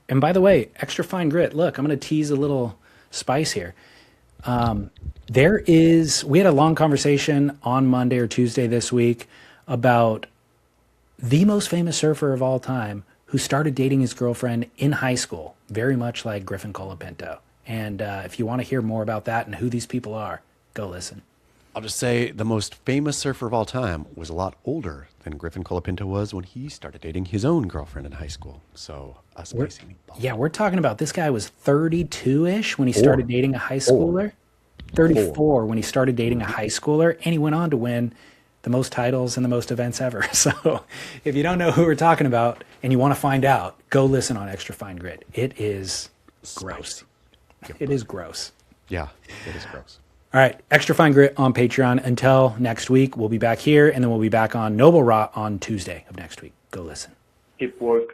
And by the way, extra fine grit. Look, I'm going to tease a little spice here. We had a long conversation on Monday or Tuesday this week about the most famous surfer of all time who started dating his girlfriend in high school, very much like Griffin Colapinto. And if you want to hear more about that and who these people are, go listen. I'll just say the most famous surfer of all time was a lot older than Griffin Colapinto was when he started dating his own girlfriend in high school. So, a spicy meatball. Yeah, we're talking about this guy was 32-ish when he started dating a high schooler. 34 when he started dating a high schooler, and he went on to win the most titles and the most events ever. So if you don't know who we're talking about and you want to find out, go listen on Extra Fine Grit. It is gross. It is gross. Yeah, it is gross. All right, Extra Fine Grit on Patreon. Until next week, we'll be back here, and then we'll be back on Noble Rot on Tuesday of next week. Go listen. Keep work.